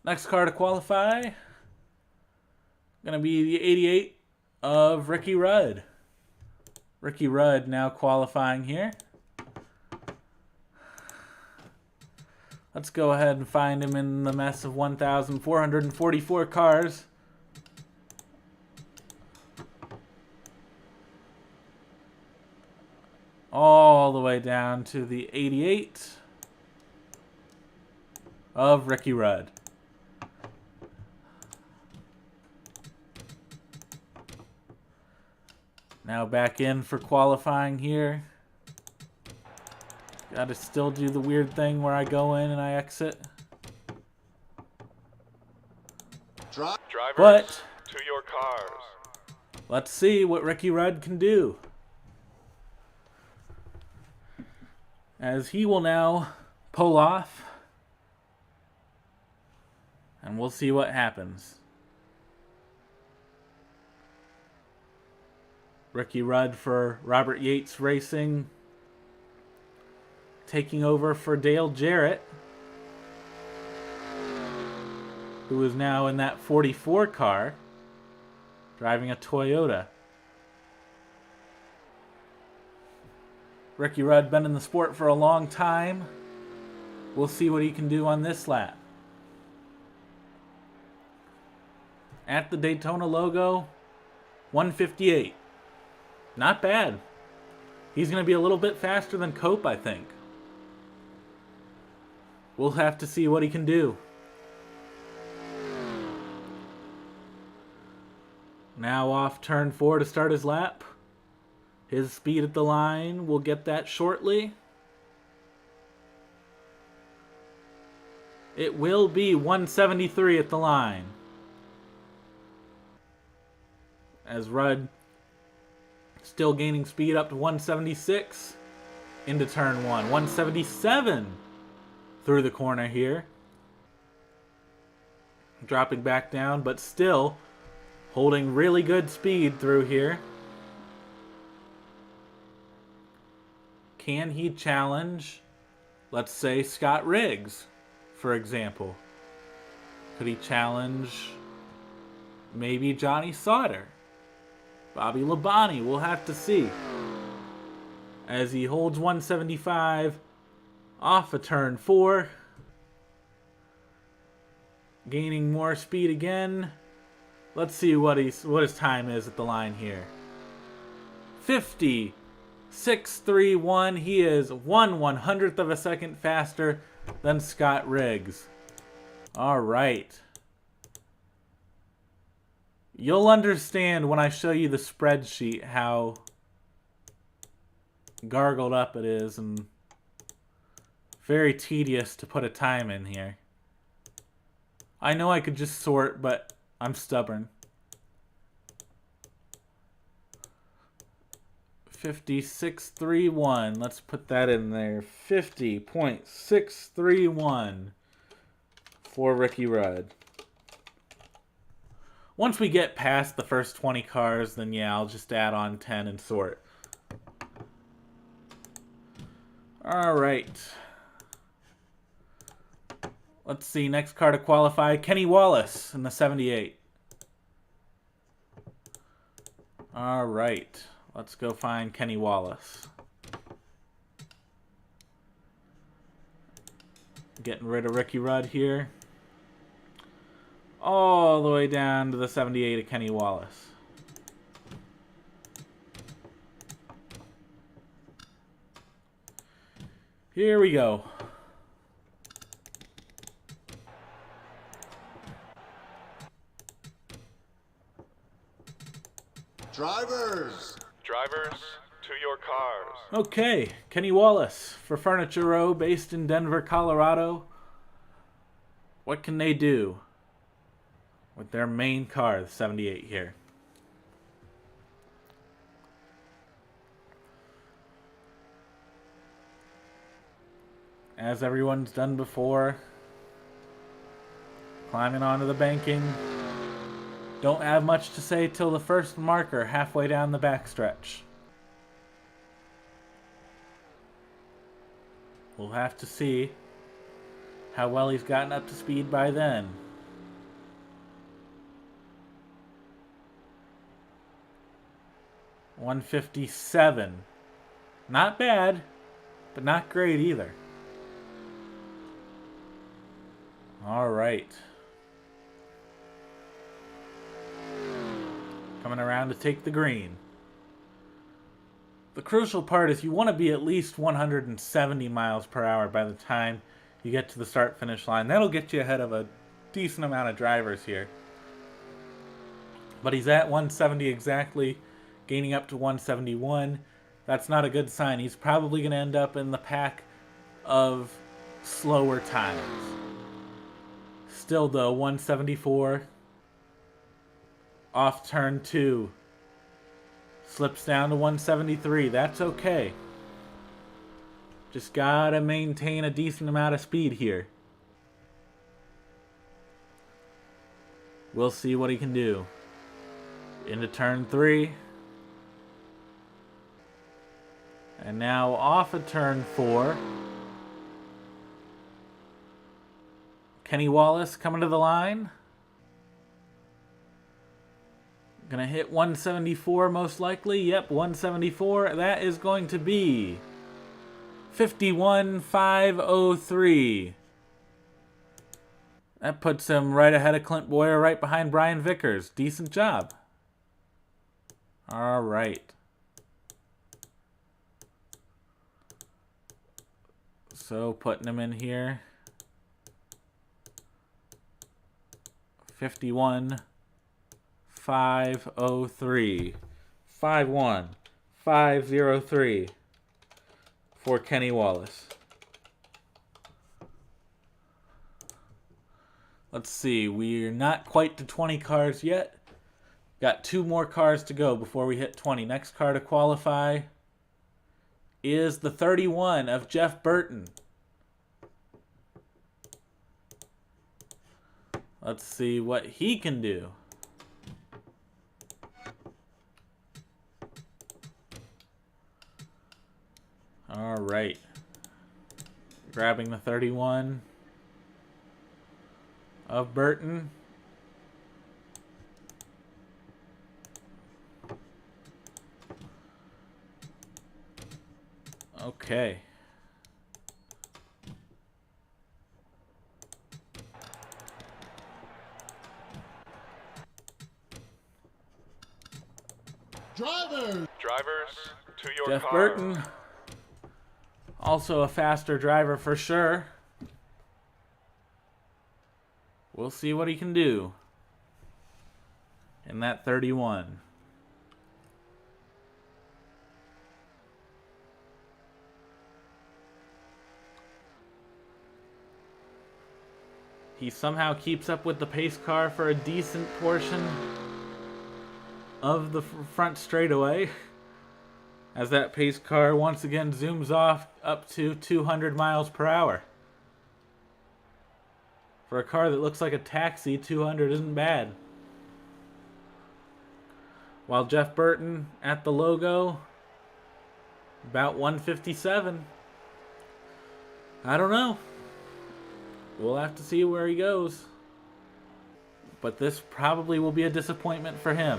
Next car to qualify. Gonna be the 88 of Ricky Rudd. Ricky Rudd now qualifying here. Let's go ahead and find him in the mess of 1,444 cars. all the way down to the 88 of Ricky Rudd. Now back in for qualifying here. Gotta still do the weird thing where I go in and I exit. Drivers, But to your cars. let's see what Ricky Rudd can do, as he will now pull off, and we'll see what happens. Ricky Rudd for Robert Yates Racing, taking over for Dale Jarrett, who is now in that 44 car, driving a Toyota. Ricky Rudd been in the sport for a long time. We'll see what he can do on this lap. At the Daytona logo, 158. Not bad. He's going to be a little bit faster than Cope, I think. We'll have to see what he can do. Now off turn 4 to start his lap. His speed at the line, we'll get that shortly. It will be 173 at the line, as Rudd still gaining speed up to 176 into turn 1. 177 through the corner here. Dropping back down, but still holding really good speed through here. Can he challenge, let's say, Scott Riggs, for example? Could he challenge maybe Johnny Sauter? Bobby Labonte? We'll have to see. As he holds 175 off of turn 4. Gaining more speed again. Let's see what his time is at the line here. 50.631. He is 1/100th of a second faster than Scott Riggs. All right. You'll understand when I show you the spreadsheet how gargled up it is and very tedious to put a time in here. I know I could just sort, but I'm stubborn. 50.631. Let's put that in there. 50.631 for Ricky Rudd. Once we get past the first 20 cars, then yeah, I'll just add on 10 and sort. All right. Let's see, next car to qualify, Kenny Wallace in the 78. All right, let's go find Kenny Wallace. Getting rid of Ricky Rudd here. All the way down to the 78 of Kenny Wallace. Here we go. Drivers, to your cars. Okay, Kenny Wallace for Furniture Row, based in Denver, Colorado. What can they do with their main car, the 78 here? As everyone's done before, climbing onto the banking. Don't have much to say till the first marker halfway down the backstretch. We'll have to see how well he's gotten up to speed by then. $157. Not bad, but not great either. All right. Coming around to take the green. The crucial part is you want to be at least 170 miles per hour by the time you get to the start-finish line. That'll get you ahead of a decent amount of drivers here. But he's at 170 exactly, gaining up to 171. That's not a good sign. He's probably going to end up in the pack of slower times. Still though, 174. Off turn 2. Slips down to 173. That's okay. Just gotta maintain a decent amount of speed here. We'll see what he can do. Into turn 3. And now off of turn 4. Kenny Wallace coming to the line. Gonna hit 174 most likely. Yep, 174. That is going to be 51,503. That puts him right ahead of Clint Boyer, right behind Brian Vickers. Decent job. All right. So putting him in here. 51,503. 51,503 for Kenny Wallace. Let's see, we're not quite to 20 cars yet. Got 2 more cars to go before we hit 20. Next car to qualify is the 31 of Jeff Burton. Let's see what he can do. All right. Grabbing the 31 of Burton. Okay. Drivers! Drivers, to your Jeff cars. Burton. Also a faster driver for sure. We'll see what he can do in that 31. He somehow keeps up with the pace car for a decent portion of the front straightaway, as that pace car once again zooms off up to 200 miles per hour. For a car that looks like a taxi, 200 isn't bad. While Jeff Burton at the logo, about 157. I don't know. We'll have to see where he goes. But this probably will be a disappointment for him.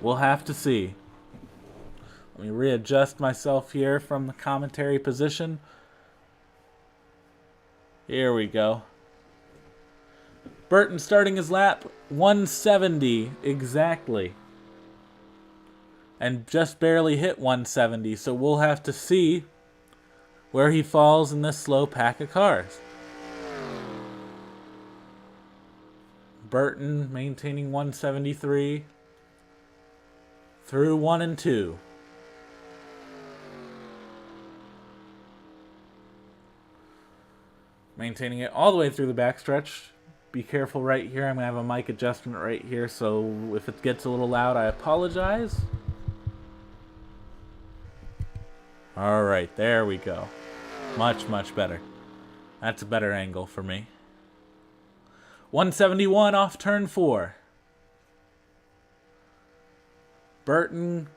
We'll have to see. Let me readjust myself here from the commentary position. Here we go. Burton starting his lap 170 exactly. And just barely hit 170, so we'll have to see where he falls in this slow pack of cars. Burton maintaining 173 through 1 and 2. Maintaining it all the way through the backstretch. Be careful right here. I'm going to have a mic adjustment right here, so if it gets a little loud, I apologize. Alright, there we go. Much, much better. That's a better angle for me. 171 off turn 4. Burton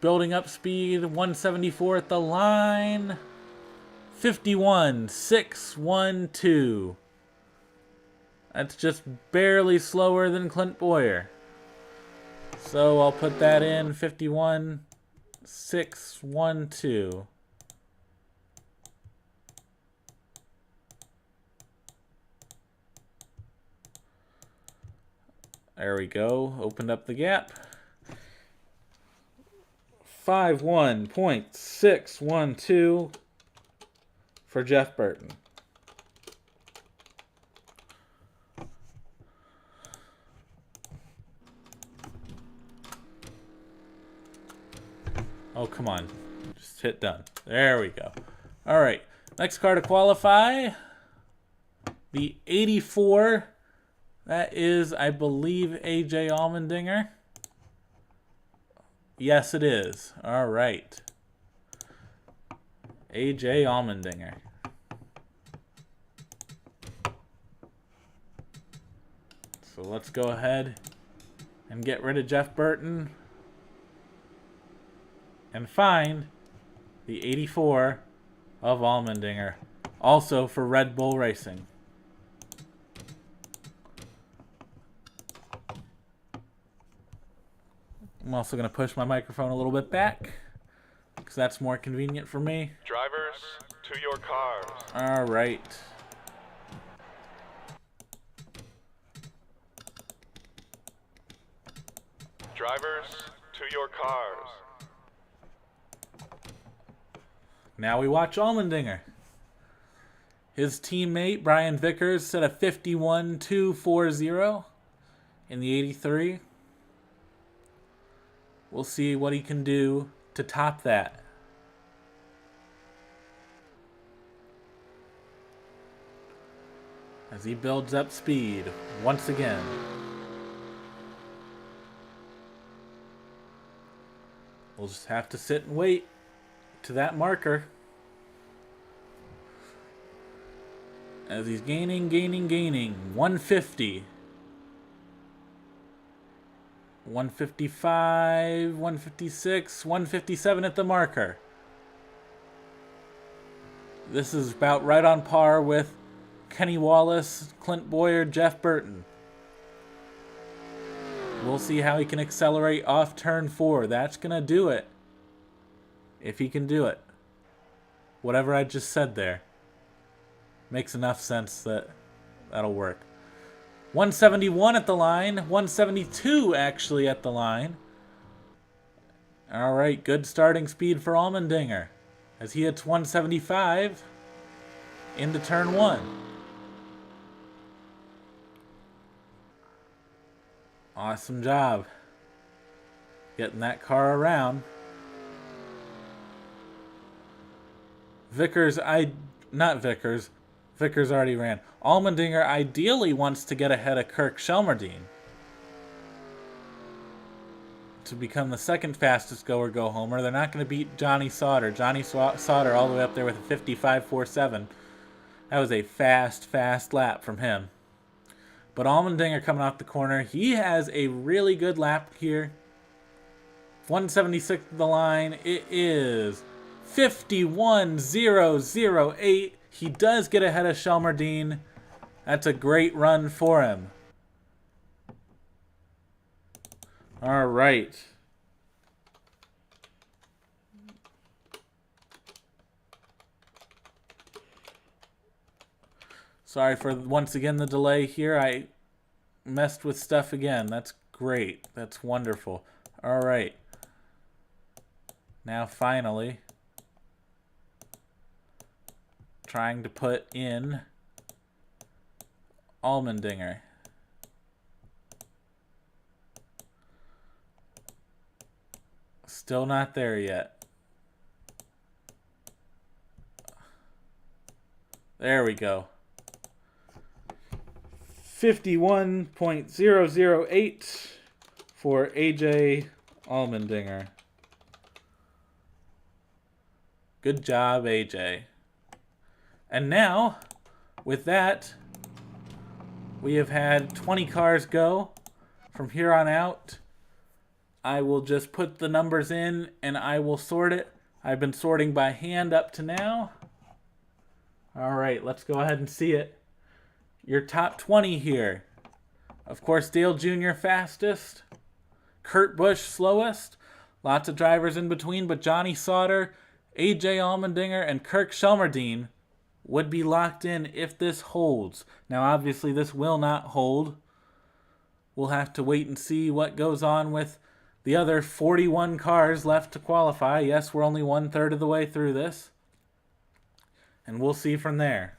building up speed, 174 at the line. 51,612. That's just barely slower than Clint Boyer. So I'll put that in, 51,612. There we go. Opened up the gap. 51.612 for Jeff Burton. Oh, come on. Just hit done. There we go. All right. Next car to qualify. The 84. That is, I believe, AJ Allmendinger. Yes, it is. All right. AJ Allmendinger. So let's go ahead and get rid of Jeff Burton and find the 84 of Allmendinger, also for Red Bull Racing. I'm also going to push my microphone a little bit back because that's more convenient for me. Drivers, to your cars. All right. Drivers, to your cars. Now we watch Allmendinger. His teammate, Brian Vickers, set a 51.240 in the 83. We'll see what he can do to top that. As he builds up speed once again. We'll just have to sit and wait to that marker. As he's gaining. 150. 155, 156, 157 at the marker. This is about right on par with Kenny Wallace, Clint Boyer, Jeff Burton. We'll see how he can accelerate off turn 4. That's going to do it. If he can do it. Whatever I just said there makes enough sense that that'll work. 171 at the line. 172 actually at the line. All right, good starting speed for Allmendinger as he hits 175 into turn 1. Awesome job getting that car around. Vickers already ran. Allmendinger ideally wants to get ahead of Kirk Shelmerdine to become the second fastest go homer. They're not going to beat Johnny Sauter. Johnny Sauter all the way up there with a 55.47. That was a fast lap from him. But Allmendinger coming off the corner, he has a really good lap here. 176 at the line. It is 51.008. He does get ahead of Shelmerdine. That's a great run for him. All right. Sorry for once again the delay here. I messed with stuff again. That's great. That's wonderful. All right. Now finally, trying to put in Allmendinger. Still not there yet. There we go. 51.008 for AJ Allmendinger. Good job, AJ. And now, with that, we have had 20 cars go. From here on out, I will just put the numbers in and I will sort it. I've been sorting by hand up to now. All right, let's go ahead and see it. Your top 20 here. Of course, Dale Jr. fastest. Kurt Busch slowest. Lots of drivers in between, but Johnny Sauter, AJ Allmendinger, and Kirk Shelmerdine would be locked in if this holds. Now, obviously, this will not hold. We'll have to wait and see what goes on with the other 41 cars left to qualify. Yes, we're only 1/3 of the way through this. And we'll see from there.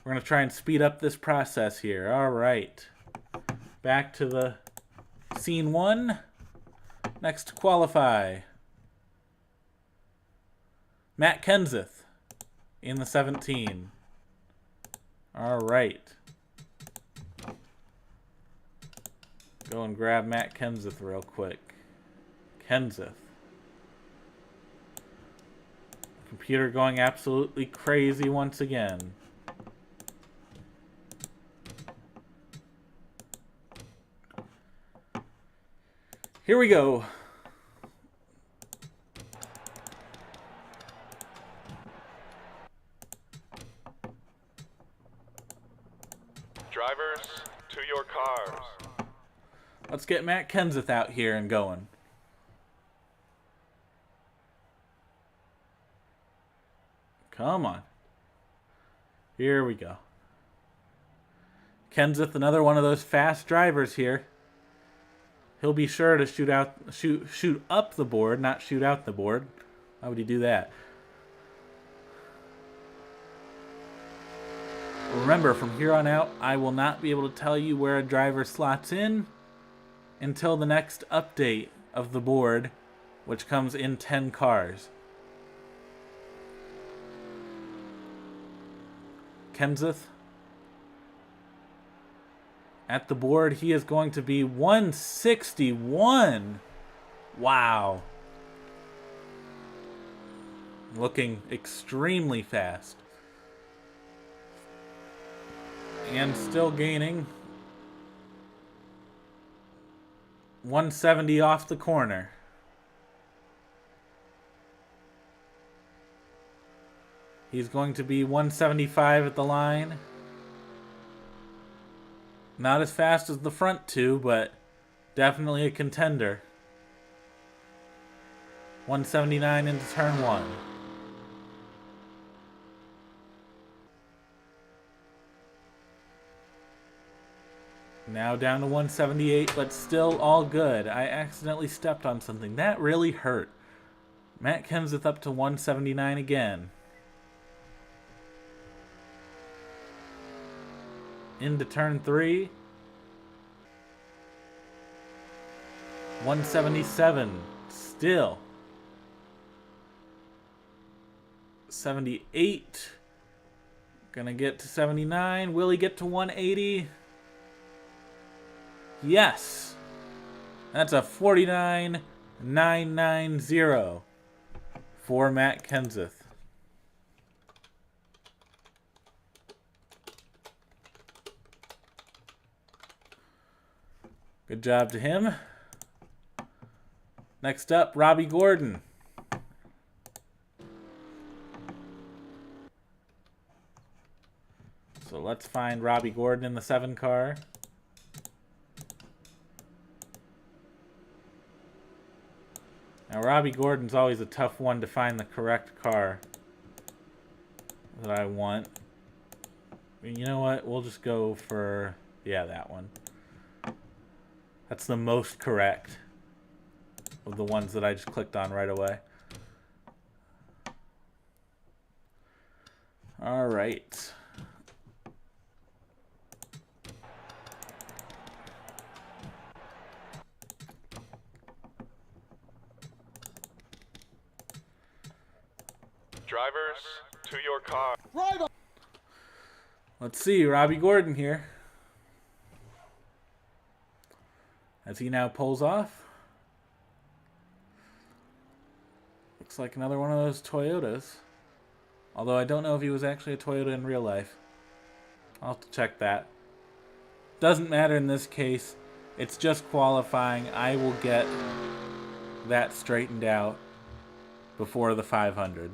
We're going to try and speed up this process here. All right. Back to the scene 1. Next to qualify. Matt Kenseth in the 17. All right. Go and grab Matt Kenseth real quick. Kenseth. Computer going absolutely crazy once again. Here we go. Drivers, to your cars. Let's get Matt Kenseth out here and going. Come on. Here we go. Kenseth, another one of those fast drivers here. He'll be sure to shoot up the board, not shoot out the board. Why would he do that? Remember, from here on out, I will not be able to tell you where a driver slots in until the next update of the board, which comes in 10 cars. Kenseth. At the board, he is going to be 161. Wow. Looking extremely fast. And still gaining. 170 off the corner. He's going to be 175 at the line. Not as fast as the front two, but definitely a contender. 179 into turn 1. Now down to 178, but still all good. I accidentally stepped on something. That really hurt. Matt Kenseth up to 179 again. Into turn 3. 177. Still. 78. Gonna get to 79. Will he get to 180? Yes. That's a 49.990 for Matt Kenseth. Good job to him. Next up, Robbie Gordon. So let's find Robbie Gordon in the 7 car. Now, Robbie Gordon's always a tough one to find the correct car that I want. You know what? We'll just go for, yeah, that one. That's the most correct of the ones that I just clicked on right away. All right. Drivers, to your car. Driver. Let's see, Robbie Gordon here. As he now pulls off. Looks like another one of those Toyotas. Although I don't know if he was actually a Toyota in real life. I'll have to check that. Doesn't matter in this case. It's just qualifying. I will get that straightened out before the 500.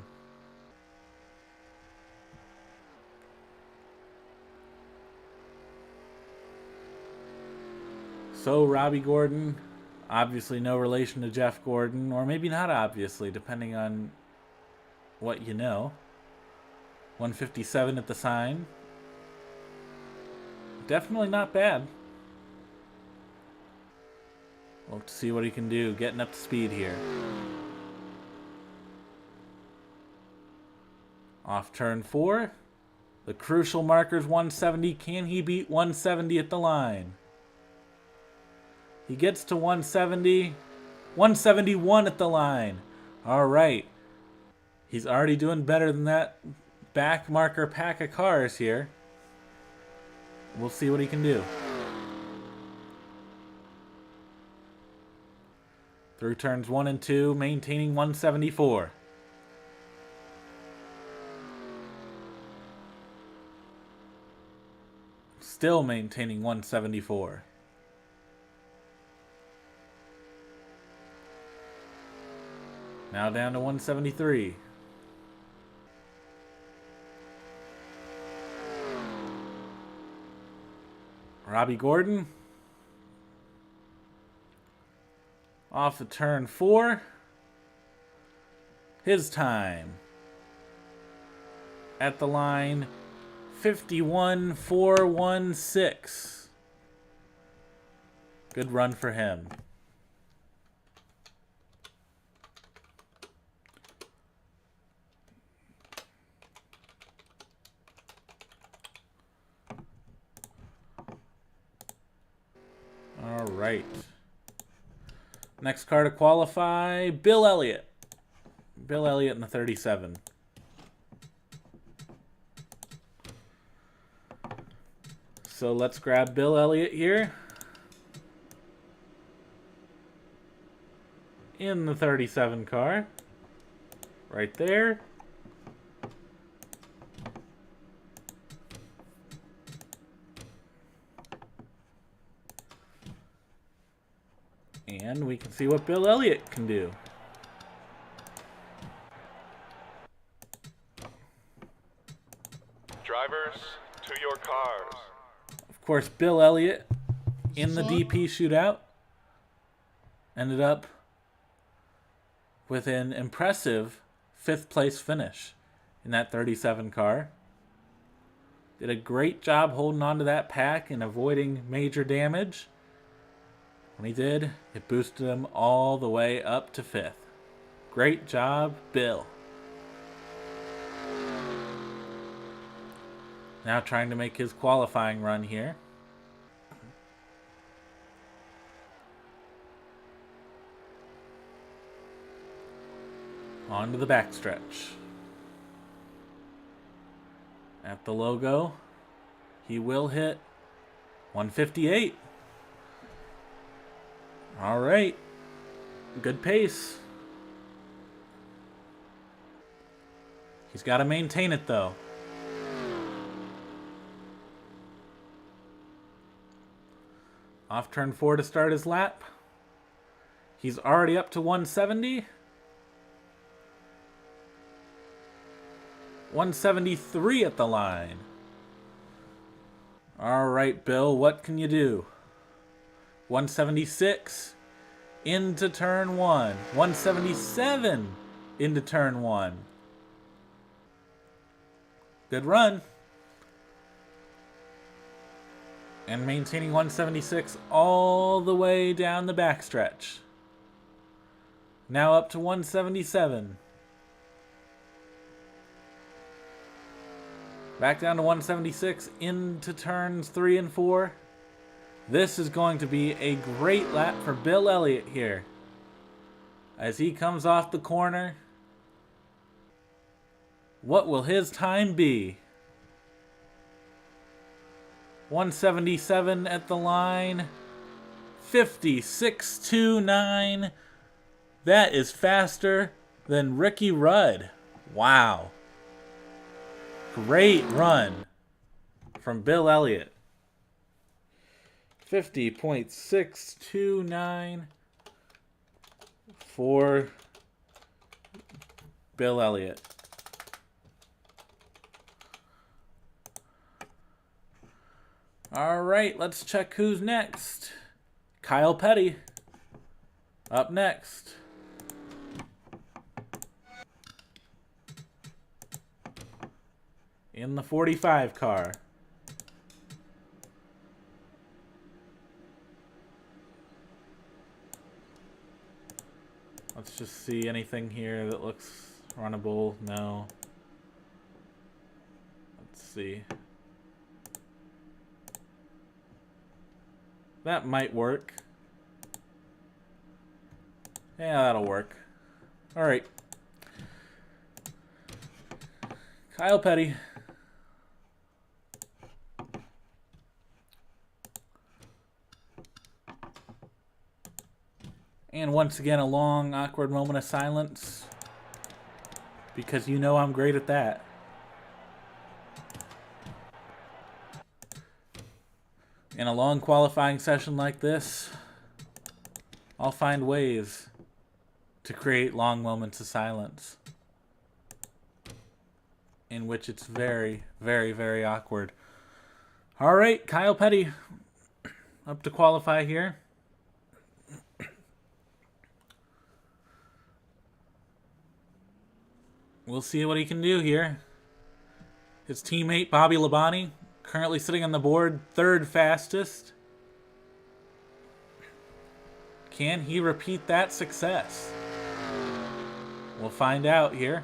So, Robbie Gordon, obviously no relation to Jeff Gordon, or maybe not obviously, depending on what you know. 157 at the sign. Definitely not bad. We'll see what he can do, getting up to speed here. Off turn 4. The crucial marker's 170. Can he beat 170 at the line? He gets to 170. 171 at the line. All right. He's already doing better than that back marker pack of cars here. We'll see what he can do. Through turns 1 and 2, maintaining 174. Still maintaining 174. Now down to 173. Robbie Gordon. Off the turn 4. His time. At the line, 51.416. Good run for him. All right. Next car to qualify, Bill Elliott. Bill Elliott in the 37. So let's grab Bill Elliott here. In the 37 car. Right there. And we can see what Bill Elliott can do. Drivers, to your cars. Of course, Bill Elliott in the DP shootout ended up with an impressive 5th place finish in that 37 car. Did a great job holding on to that pack and avoiding major damage. When he did, it boosted him all the way up to 5th. Great job, Bill. Now trying to make his qualifying run here. On to the backstretch. At the logo, he will hit 158. All right. Good pace. He's got to maintain it, though. Off turn 4 to start his lap. He's already up to 170. 173 at the line. All right, Bill, what can you do? 176 into turn 1. 177 into turn 1. Good run. And maintaining 176 all the way down the backstretch. Now up to 177. Back down to 176 into turns 3 and 4. This is going to be a great lap for Bill Elliott here. As he comes off the corner. What will his time be? 177 at the line. 56.29. That is faster than Ricky Rudd. Wow. Great run from Bill Elliott. 50.629 for Bill Elliott. All right, let's check who's next. Kyle Petty up next. In the 45 car. Let's just see anything here that looks runnable. No. Let's see. That might work. Yeah, that'll work. Alright. Kyle Petty. And once again, a long, awkward moment of silence. Because you know I'm great at that. In a long qualifying session like this, I'll find ways to create long moments of silence. In which it's very, very, very awkward. Alright, Kyle Petty. Up to qualify here. We'll see what he can do here. His teammate, Bobby Labonte, currently sitting on the board, third fastest. Can he repeat that success? We'll find out here.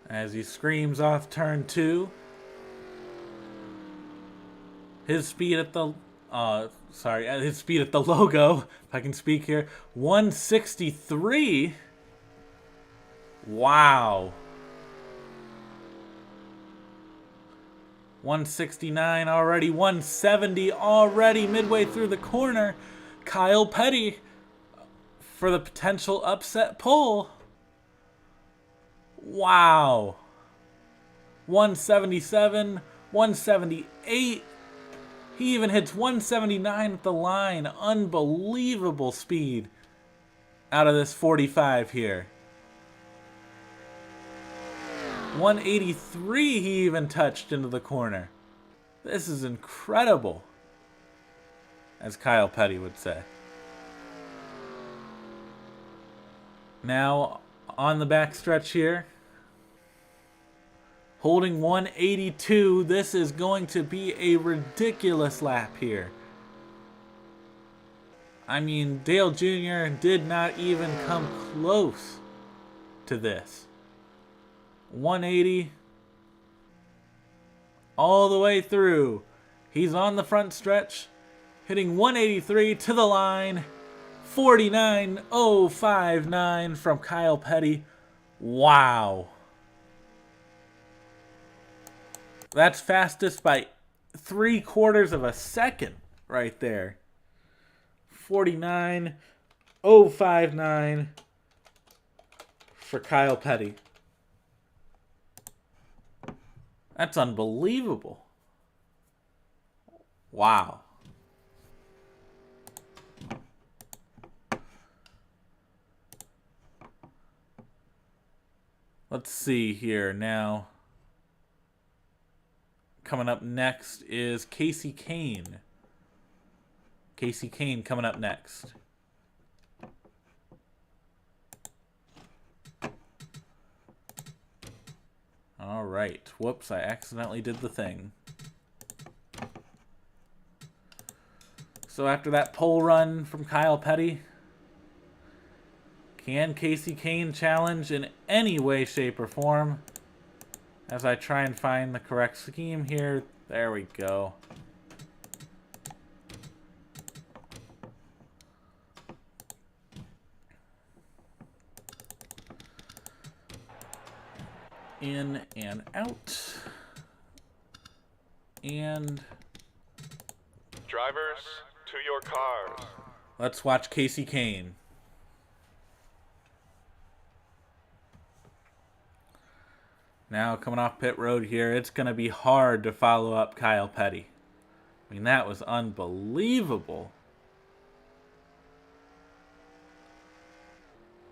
As he screams off turn 2. His speed at the his speed at the logo, if I can speak here, 163. Wow. 169 already, 170 already midway through the corner. Kyle Petty for the potential upset pull. Wow. 177, 178. He even hits 179 at the line. Unbelievable speed out of this 45 here. 183 he even touched into the corner. This is incredible, as Kyle Petty would say. Now, on the backstretch here, holding 182, this is going to be a ridiculous lap here. I mean, Dale Jr. did not even come close to this. 180 all the way through. He's on the front stretch, hitting 183 to the line. 49.059 from Kyle Petty. Wow. That's fastest by 3/4 of a second right there. 49.059 for Kyle Petty. That's unbelievable. Wow. Let's see here now. Coming up next is Casey Kane. Casey Kane coming up next. All right. Whoops, I accidentally did the thing. So after that pole run from Kyle Petty, can Casey Kane challenge in any way, shape, or form? As I try and find the correct scheme here. There we go. In and out. And Drivers, to your cars. let's watch Casey Kane. Now coming off pit road here, it's going to be hard to follow up Kyle Petty. I mean, that was unbelievable.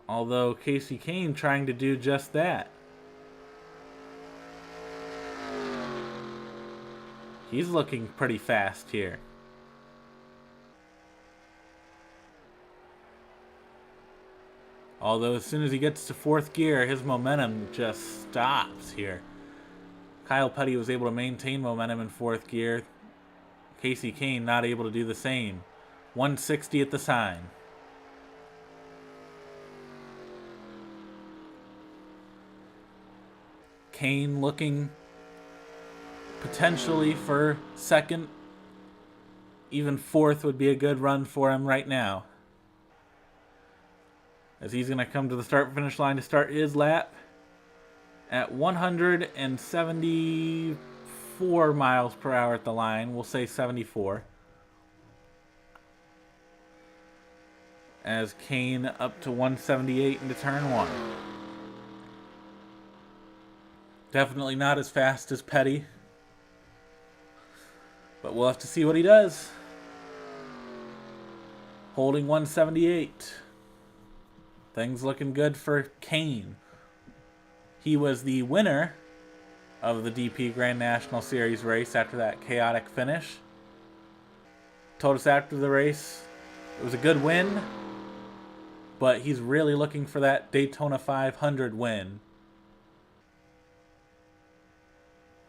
Although Casey Kane trying to do just that. He's looking pretty fast here. Although as soon as he gets to fourth gear, his momentum just stops here. Kyle Petty was able to maintain momentum in fourth gear. Casey Kane not able to do the same. 160 at the sign. Kane looking potentially for second. Even fourth would be a good run for him right now. As he's going to come to the start-finish line to start his lap at 174 miles per hour at the line. We'll say 74. As Kane up to 178 into turn 1. Definitely not as fast as Petty. But we'll have to see what he does. Holding 178. Things looking good for Kane. He was the winner of the DP Grand National Series race after that chaotic finish. Told us after the race it was a good win, but he's really looking for that Daytona 500 win.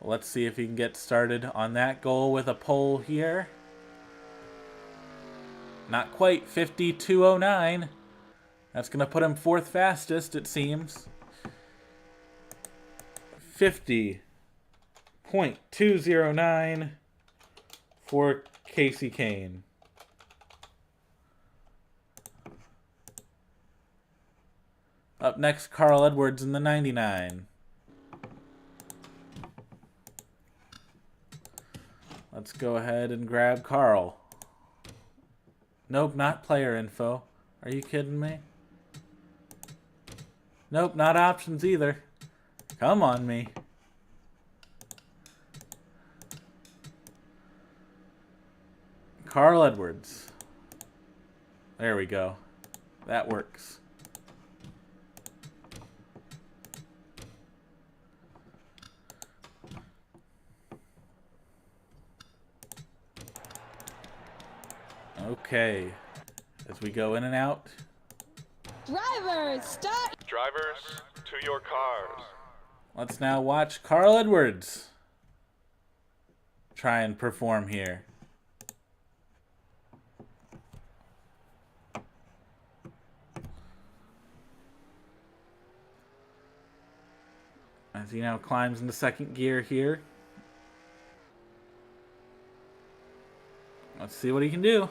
Let's see if he can get started on that goal with a pole here. Not quite. 52.09. That's going to put him fourth fastest, it seems. 50.209 for Casey Kane. Up next, Carl Edwards in the 99. Let's go ahead and grab Carl. Nope, not player info. Are you kidding me? Nope, not options either. Come on, me. Carl Edwards. There we go. That works. Okay. As we go in and out. Drivers, start! Drivers, to your cars. Let's now watch Carl Edwards try and perform here. As he now climbs into second gear here. Let's see what he can do.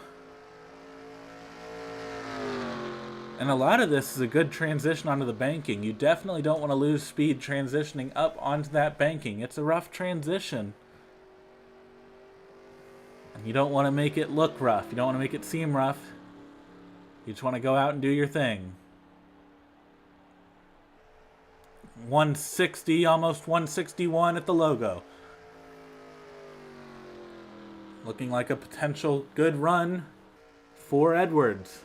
And a lot of this is a good transition onto the banking. You definitely don't want to lose speed transitioning up onto that banking. It's a rough transition. And you don't want to make it look rough. You don't want to make it seem rough. You just want to go out and do your thing. 160, almost 161 at the logo. Looking like a potential good run for Edwards.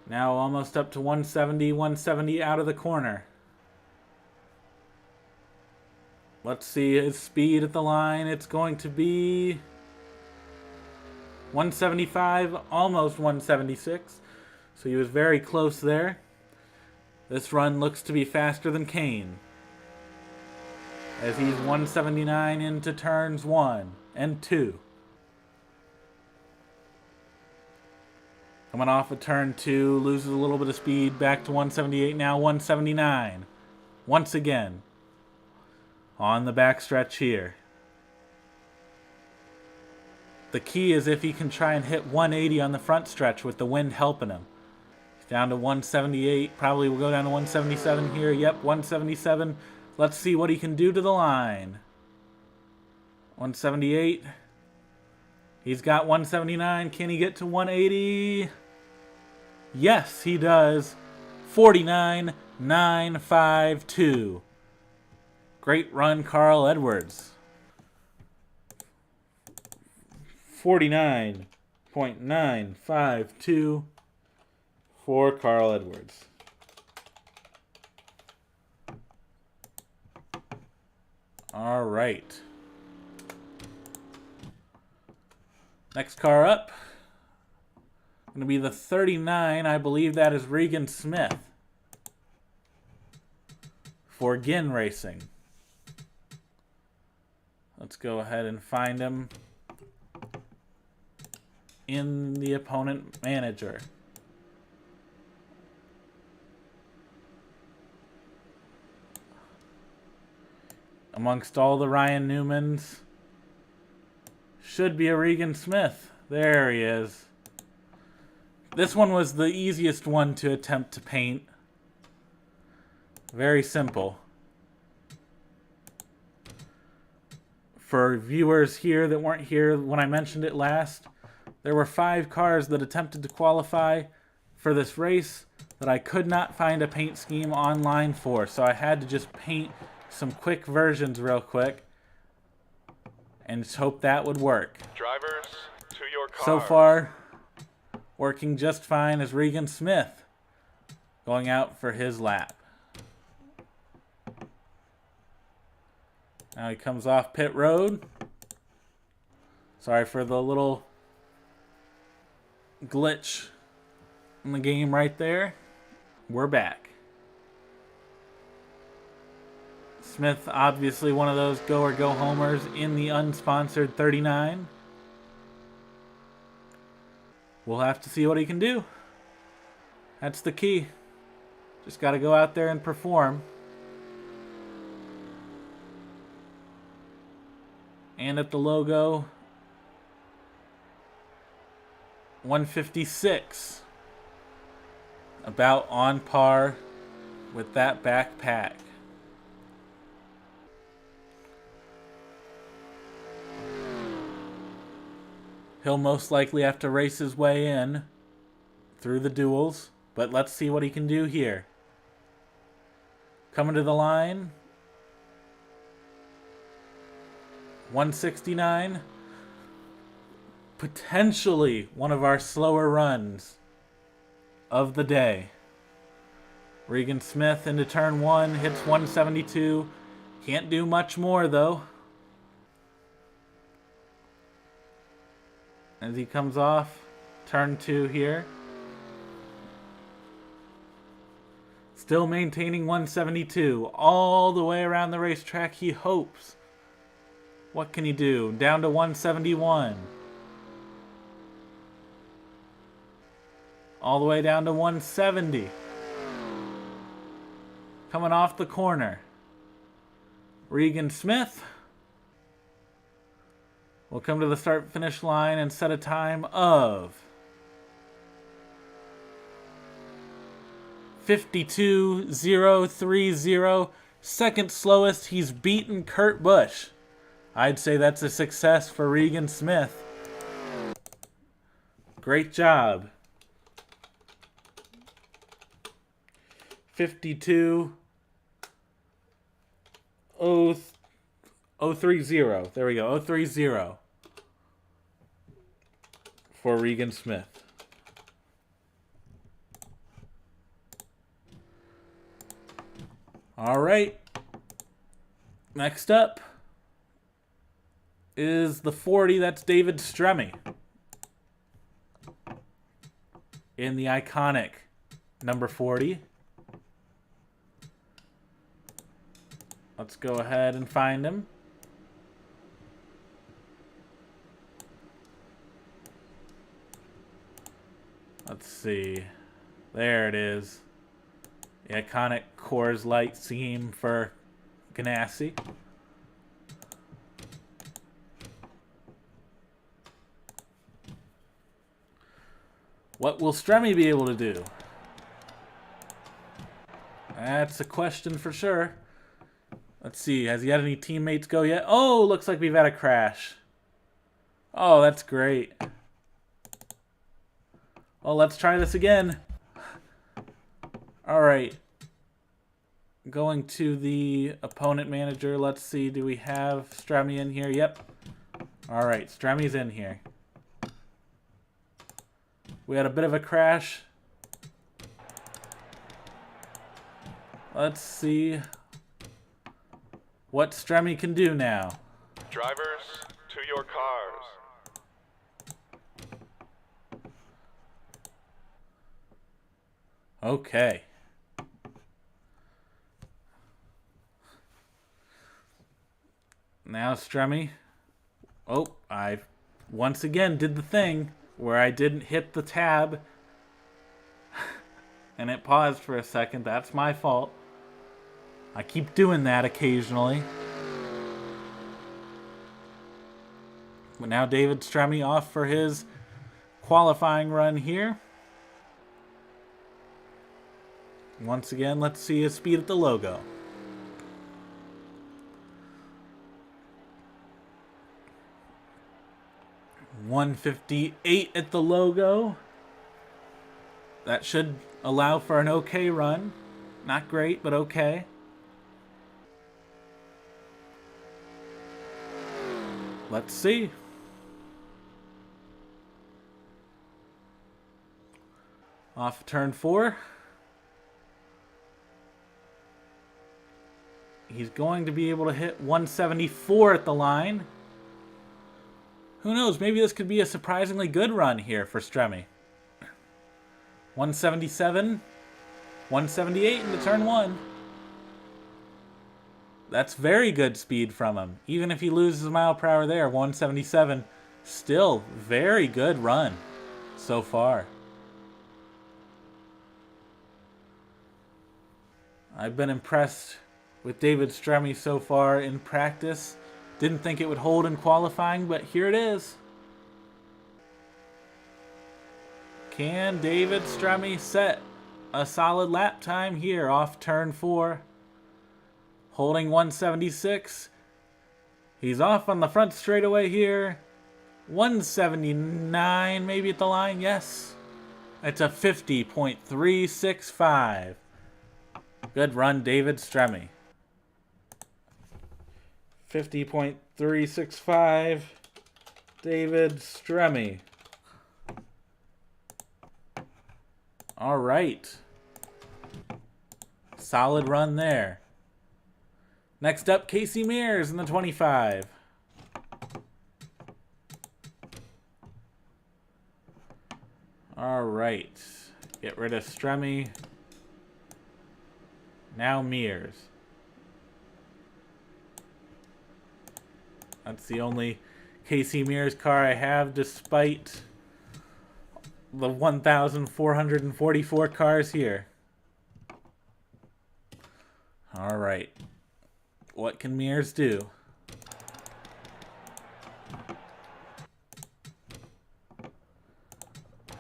Now almost up to 170, 170 out of the corner. Let's see his speed at the line. It's going to be 175, almost 176. So he was very close there. This run looks to be faster than Kane, as he's 179 into turns 1 and 2. Coming off of turn 2, loses a little bit of speed, back to 178, now 179. Once again, on the backstretch here. The key is if he can try and hit 180 on the front stretch with the wind helping him. He's down to 178, probably will go down to 177 here. Yep, 177. Let's see what he can do to the line. 178. He's got 179. Can he get to 180? Yes, he does. 49.952. Great run, Carl Edwards. 49.952 for Carl Edwards. All right. Next car up, going to be the 39. I believe that is Regan Smith for Ginn Racing. Let's go ahead and find him in the opponent manager. Amongst all the Ryan Newmans should be a Regan Smith. There he is. This one was the easiest one to attempt to paint. Very simple. For viewers here that weren't here when I mentioned it last, there were 5 cars that attempted to qualify for this race that I could not find a paint scheme online for, so I had to just paint some quick versions real quick and just hope that would work. Drivers, to your cars. So far, working just fine is Regan Smith going out for his lap. Now he comes off pit road. Sorry for the little glitch in the game right there. We're back. Smith, obviously one of those go or go homers in the unsponsored 39. We'll have to see what he can do. That's the key. Just got to go out there and perform. And at the logo, 156. About on par with that backpack. He'll most likely have to race his way in through the duels, but let's see what he can do here. Coming to the line, 169. Potentially one of our slower runs of the day. Regan Smith into turn 1, hits 172. Can't do much more though. As he comes off turn 2 here. Still maintaining 172 all the way around the racetrack, he hopes. What can he do? Down to 171. All the way down to 170. Coming off the corner. Regan Smith will come to the start-finish line and set a time of 52.030. Second slowest. He's beaten Kurt Busch. I'd say that's a success for Regan Smith. Great job. 52.030. There we go. 030 for Regan Smith. All right. Next up is the 40. That's David Stremme in the iconic number 40. Let's go ahead and find him. Let's see. There it is. The iconic Coors Light scheme for Ganassi. What will Stremme be able to do? That's a question for sure. Let's see. Has he had any teammates go yet? Oh, looks like we've had a crash. Oh, that's great. Well, let's try this again. All right. Going to the opponent manager. Let's see. Do we have Stremme in here? Yep. All right. Stremme's in here. We had a bit of a crash. Let's see what Stremme can do now. Drivers, to your cars. Okay. Now Strummy. Oh, I once again did the thing where I didn't hit the tab and it paused for a second. That's my fault. I keep doing that occasionally. But now David Strummy off for his qualifying run here. Once again, let's see his speed at the logo. .158 at the logo. That should allow for an okay run. Not great, but okay. Let's see. Off turn 4. He's going to be able to hit 174 at the line. Who knows? Maybe this could be a surprisingly good run here for Strummy. 177, 178 into turn 1. That's very good speed from him. Even if he loses a mile per hour there, 177, still very good run so far. I've been impressed with David Strummy so far in practice. Didn't think it would hold in qualifying, but here it is. Can David Strummy set a solid lap time here off turn 4? Holding 176. He's off on the front straightaway here. 179 maybe at the line, yes. It's a 50.365. Good run, David Strummy. 50.365, David Strummy. All right. Solid run there. Next up, Casey Mears in the 25. All right. Get rid of Strummy. Now Mears. That's the only Casey Mears car I have, despite the 1,444 cars here. All right. What can Mears do?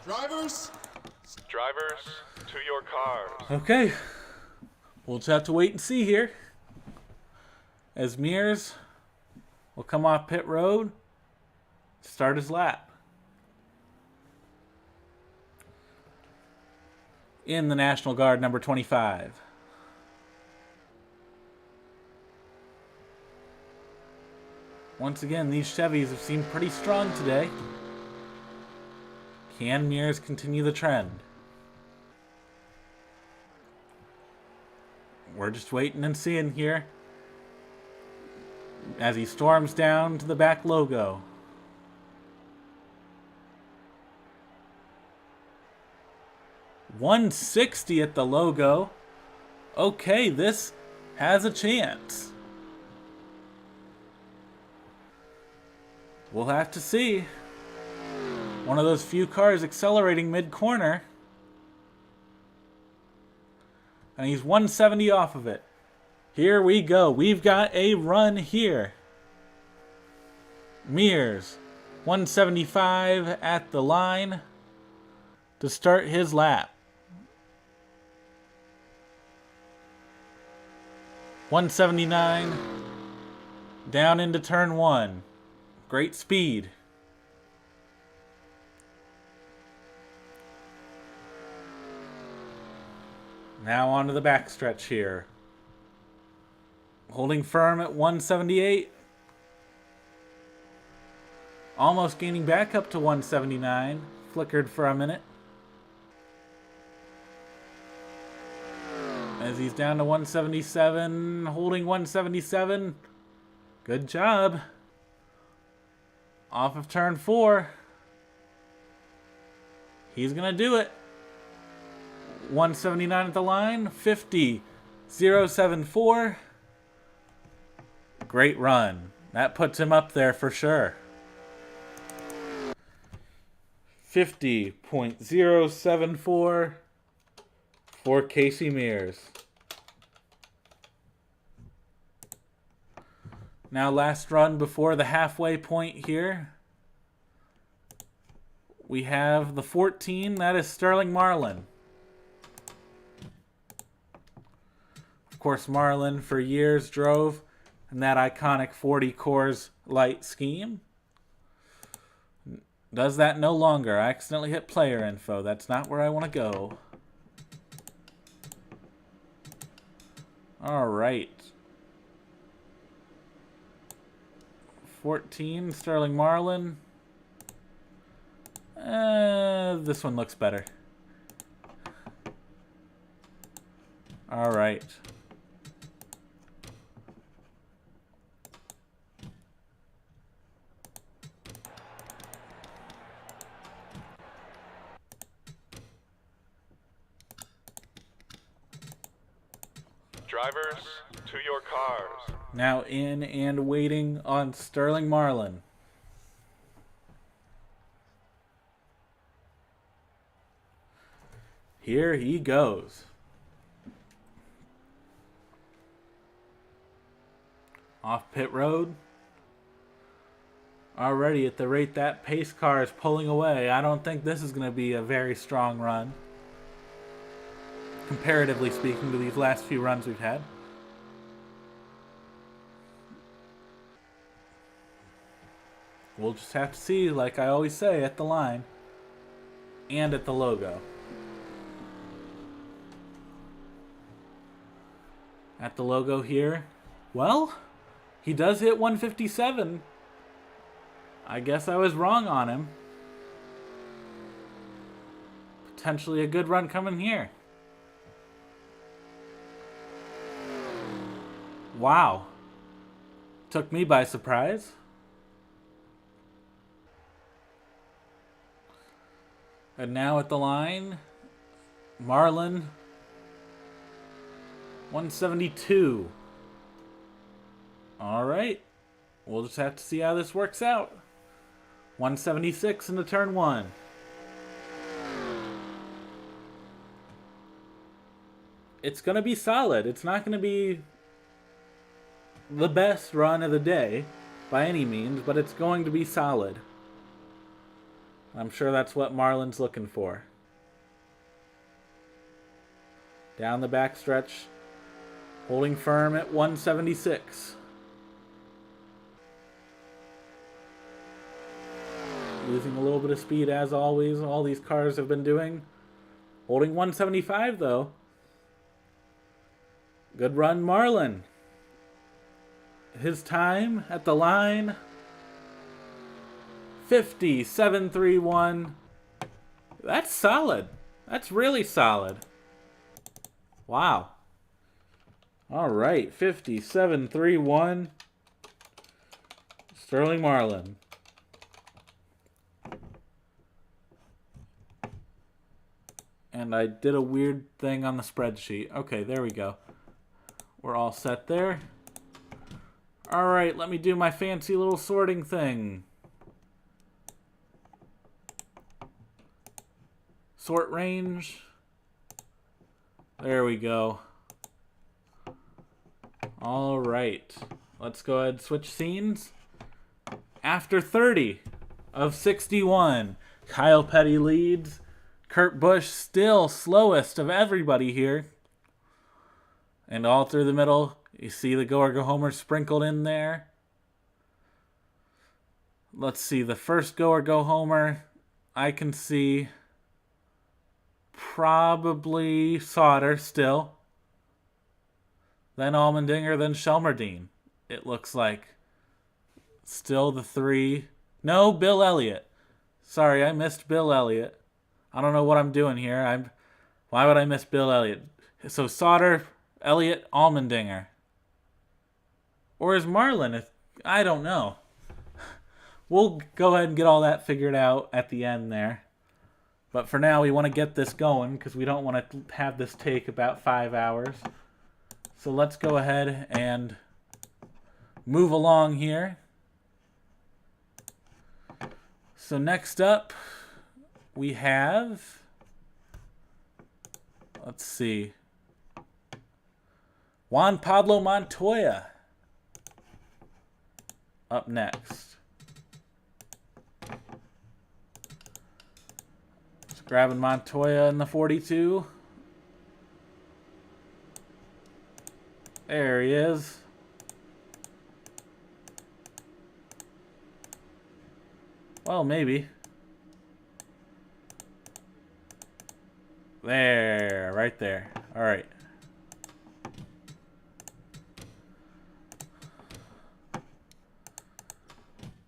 Drivers, Drivers, to your cars. Okay. We'll just have to wait and see here. As Mears will come off pit road, start his lap. In the National Guard number 25. Once again, these Chevys have seemed pretty strong today. Can Mears continue the trend? We're just waiting and seeing here as he storms down to the back logo. .160 at the logo. Okay, this has a chance. We'll have to see. One of those few cars accelerating mid-corner. And he's 170 off of it. Here we go. We've got a run here. Mears, 175 at the line to start his lap. 179 down into turn 1. Great speed. Now onto the backstretch here. Holding firm at 178. Almost gaining back up to 179. Flickered for a minute. As he's down to 177. Holding 177. Good job. Off of turn 4. He's going to do it. 179 at the line. 50.074. Great run. That puts him up there for sure. 50.074 for Casey Mears. Now last run before the halfway point here. We have the 14. That is Sterling Marlin. Of course, Marlin for years drove in that iconic 40 Coors Light scheme. Does that no longer. I accidentally hit player info. That's not where I want to go. All right. 14, Sterling Marlin. This one looks better. All right. Drivers, to your cars. Now in and waiting on Sterling Marlin. Here he goes. Off pit road. Already at the rate that pace car is pulling away, I don't think this is going to be a very strong run. Comparatively speaking to these last few runs we've had. We'll just have to see, like I always say, at the line and at the logo. At the logo here, well, he does hit 157. I guess I was wrong on him. Potentially a good run coming here. Wow. Took me by surprise. And now at the line, Marlin, 172. All right. We'll just have to see how this works out. 176 into turn one. It's going to be solid. It's not going to be the best run of the day by any means, but it's going to be solid. I'm sure that's what Marlin's looking for. Down the backstretch, holding firm at 176. Losing a little bit of speed as always, all these cars have been doing. Holding 175 though. Good run, Marlin. His time at the line, 57.31. That's solid. That's really solid. Wow. All right, 57.31. Sterling Marlin. And I did a weird thing on the spreadsheet. Okay, there we go. We're all set there. All right, let me do my fancy little sorting thing. Sort range. There we go. All right. Let's go ahead and switch scenes. After 30 of 61, Kyle Petty leads. Kurt Busch still slowest of everybody here. And all through the middle, you see the go or go homer sprinkled in there. Let's see, the first go or go homer, I can see probably Sauter still. Then Allmendinger, then Shelmerdine. It looks like still the three. No, Bill Elliott. Sorry, I missed Bill Elliott. I don't know what I'm doing here. Why would I miss Bill Elliott? So Sauter, Elliott, Allmendinger. Or is Marlin? I don't know. We'll go ahead and get all that figured out at the end there. But for now, we want to get this going because we don't want to have this take about 5 hours. So let's go ahead and move along here. So next up, we have, let's see, Juan Pablo Montoya up next. Just grabbing Montoya in the 42. There he is. Well, maybe. There, right there. All right.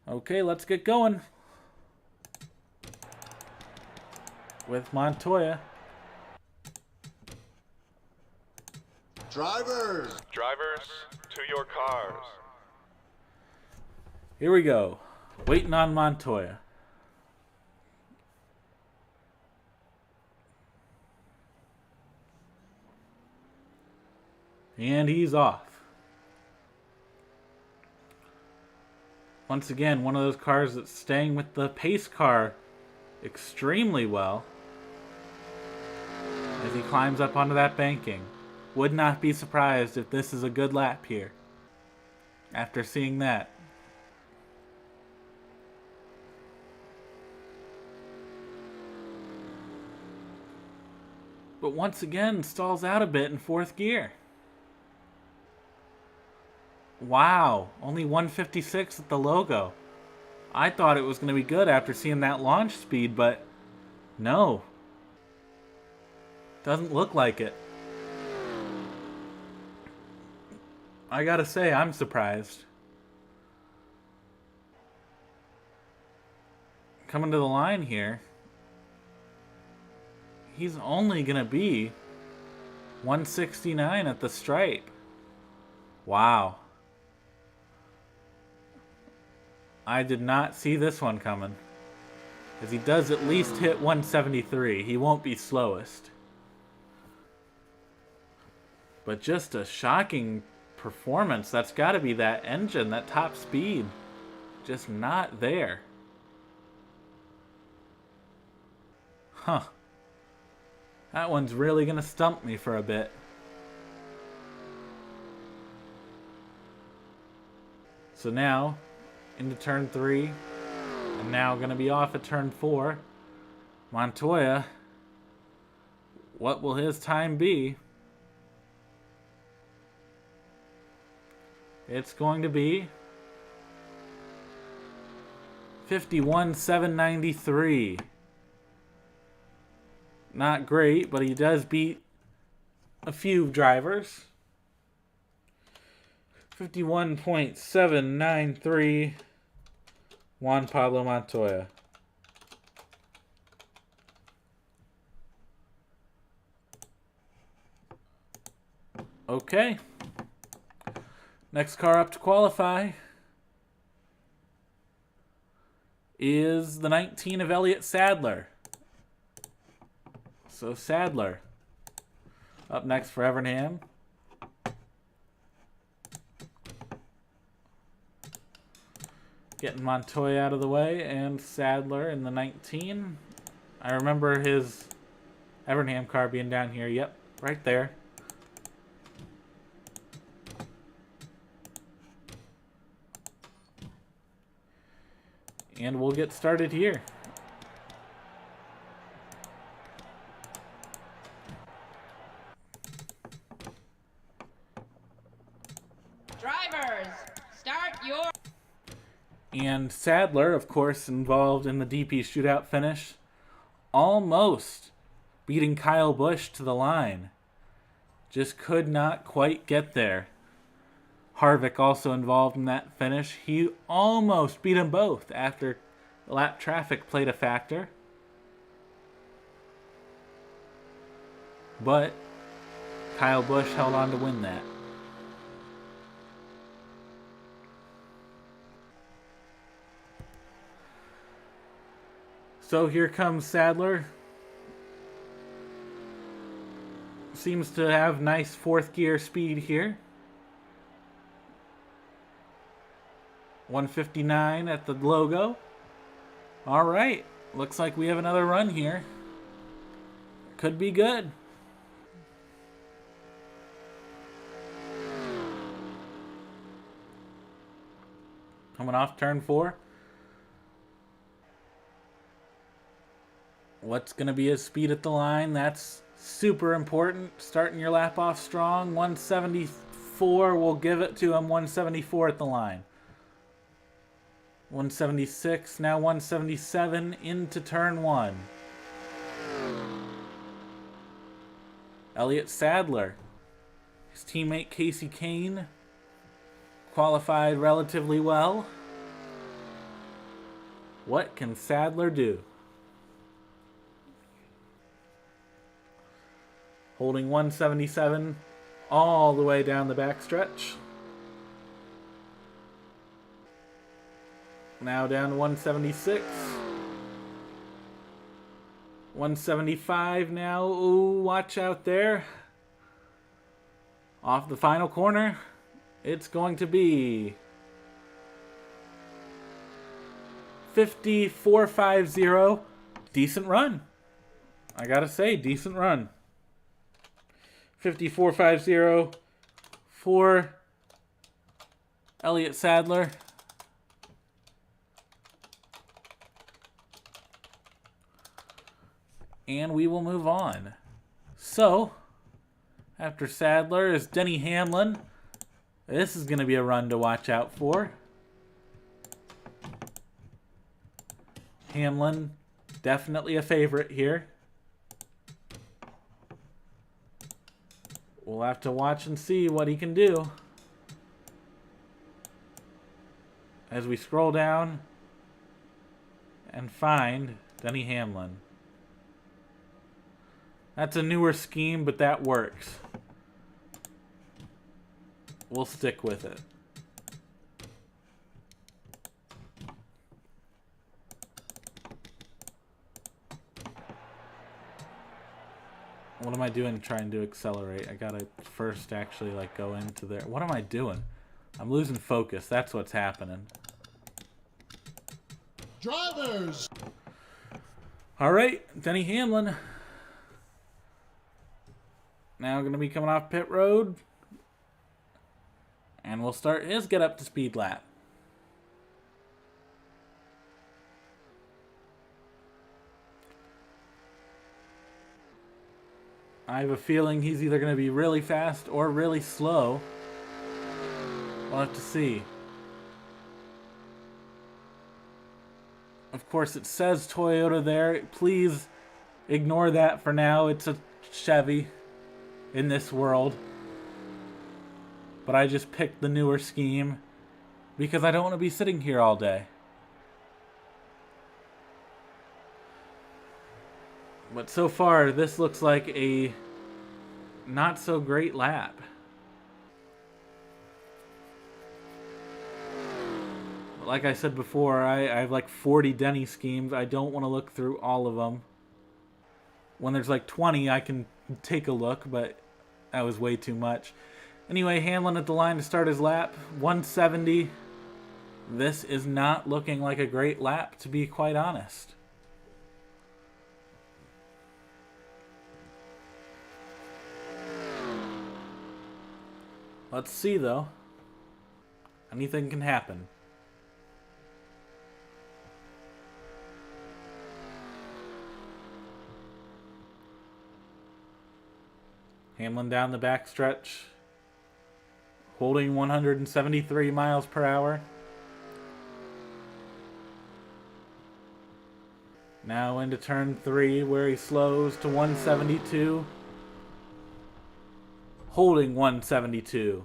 Okay, let's get going with Montoya. Drivers. Drivers, to your cars. Here we go. Waiting on Montoya. And he's off. Once again, one of those cars that's staying with the pace car extremely well as he climbs up onto that banking. Would not be surprised if this is a good lap here after seeing that. But once again, stalls out a bit in fourth gear. Wow, only 156 at the logo. I thought it was going to be good after seeing that launch speed, but no. Doesn't look like it. I gotta say, I'm surprised. Coming to the line here, he's only going to be 169 at the stripe. Wow. I did not see this one coming. Because he does at least hit 173. He won't be slowest. But just a shocking performance. That's got to be that engine, that top speed. Just not there. Huh. That one's really going to stump me for a bit. So now, into turn 3, and now going to be off at turn 4. Montoya, what will his time be? It's going to be 51.793. Not great, but he does beat a few drivers. 51.793, Juan Pablo Montoya. Okay. Next car up to qualify is the 19 of Elliott Sadler. So Sadler up next for Evernham. Getting Montoya out of the way, and Sadler in the 19. I remember his Evernham car being down here. Yep, right there. And we'll get started here. Drivers, start your... And Sadler, of course, involved in the DP shootout finish, almost beating Kyle Busch to the line. Just could not quite get there. Harvick also involved in that finish. He almost beat them both after lap traffic played a factor. But Kyle Busch held on to win that. So here comes Sadler. Seems to have nice fourth gear speed here. 159 at the logo. All right. Looks like we have another run here. Could be good. Coming off turn 4. What's going to be his speed at the line? That's super important. Starting your lap off strong. 174. We'll give it to him. 174 at the line. 176. Now 177 into turn 1. Elliott Sadler. His teammate Casey Kane qualified relatively well. What can Sadler do? Holding 177 all the way down the backstretch. Now down to 176. 175 now. Ooh, watch out there. Off the final corner, it's going to be 54.50. Decent run. I gotta say, decent run. 54.50 for Elliott Sadler. And we will move on. So, after Sadler is Denny Hamlin. This is going to be a run to watch out for. Hamlin, definitely a favorite here. We'll have to watch and see what he can do. As we scroll down and find Denny Hamlin. That's a newer scheme, but that works. We'll stick with it. What am I doing trying to accelerate? I gotta first actually like go into there. What am I doing? I'm losing focus. That's what's happening. Drivers! All right, Denny Hamlin. Now going to be coming off pit road. And we'll start his get up to speed lap. I have a feeling he's either going to be really fast or really slow. We'll have to see. Of course, it says Toyota there. Please ignore that for now. It's a Chevy in this world. But I just picked the newer scheme because I don't want to be sitting here all day. But so far, this looks like a not so great lap. Like I said before, I have like 40 Denny schemes. I don't want to look through all of them. When there's like 20, I can take a look, but that was way too much. Anyway, Hamlin at the line to start his lap. 170. This is not looking like a great lap, to be quite honest. Let's see, though. Anything can happen. Hamlin down the backstretch. Holding 173 miles per hour. Now into turn 3 where he slows to 172. Holding 172.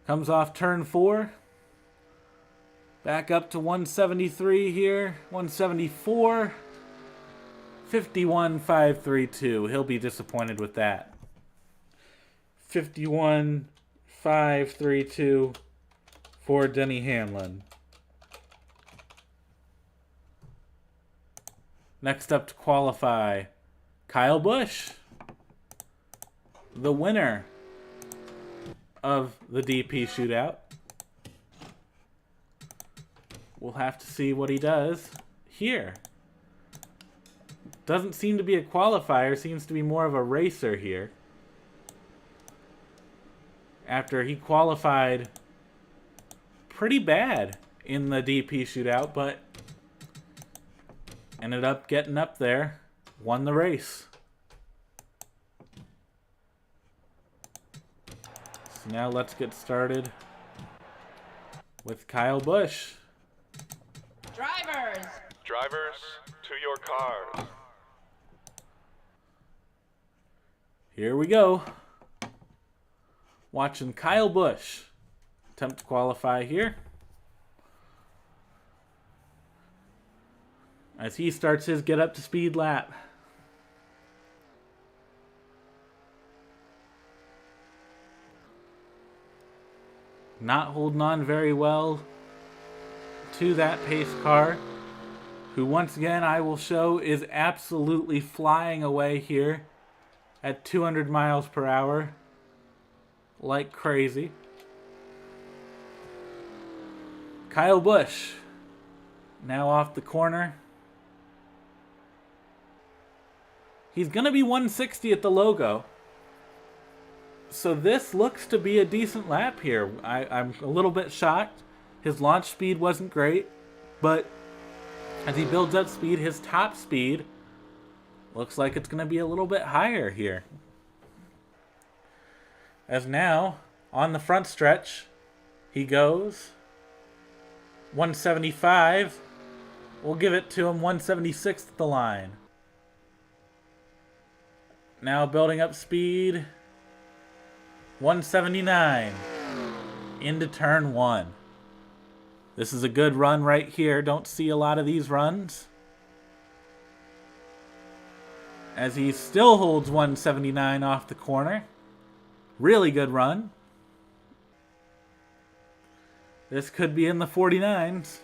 Comes off turn 4. Back up to 173 here. 174. 51.532. He'll be disappointed with that. 51.532 for Denny Hamlin. Next up to qualify, Kyle Busch, the winner of the DP shootout. we'll have to see what he does here. Doesn't seem to be a qualifier, seems to be more of a racer here. After he qualified pretty bad in the DP shootout, but ended up getting up there, won the race. So now let's get started with Kyle Busch. Drivers. Drivers, to your cars. Here we go. Watching Kyle Busch attempt to qualify here. As he starts his get up to speed lap. Not holding on very well to that pace car, who once again I will show is absolutely flying away here at 200 miles per hour like crazy. Kyle Busch now off the corner. He's going to be 160 at the logo. So this looks to be a decent lap here. I'm a little bit shocked. His launch speed wasn't great, but as he builds up speed, his top speed looks like it's going to be a little bit higher here. As now, on the front stretch, he goes 175. We'll give it to him 176 at the line. Now building up speed. 179 into turn 1. This is a good run right here. Don't see a lot of these runs. As he still holds 179 off the corner. Really good run. This could be in the 49s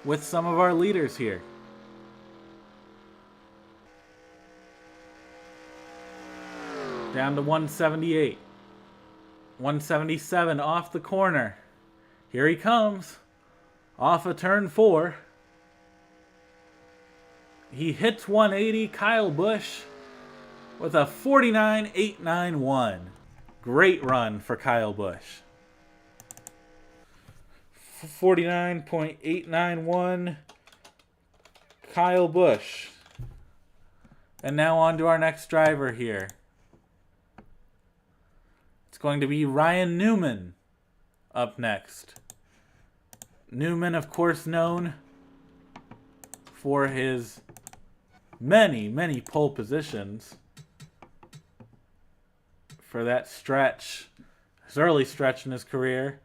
with some of our leaders here. Down to 178. 177 off the corner. Here he comes. Off of turn 4. He hits 180. Kyle Busch with a 49.891. Great run for Kyle Busch. 49.891. Kyle Busch. And now on to our next driver here. It's going to be Ryan Newman up next. Newman, of course, known for his many, many pole positions for that stretch, his early stretch in his career,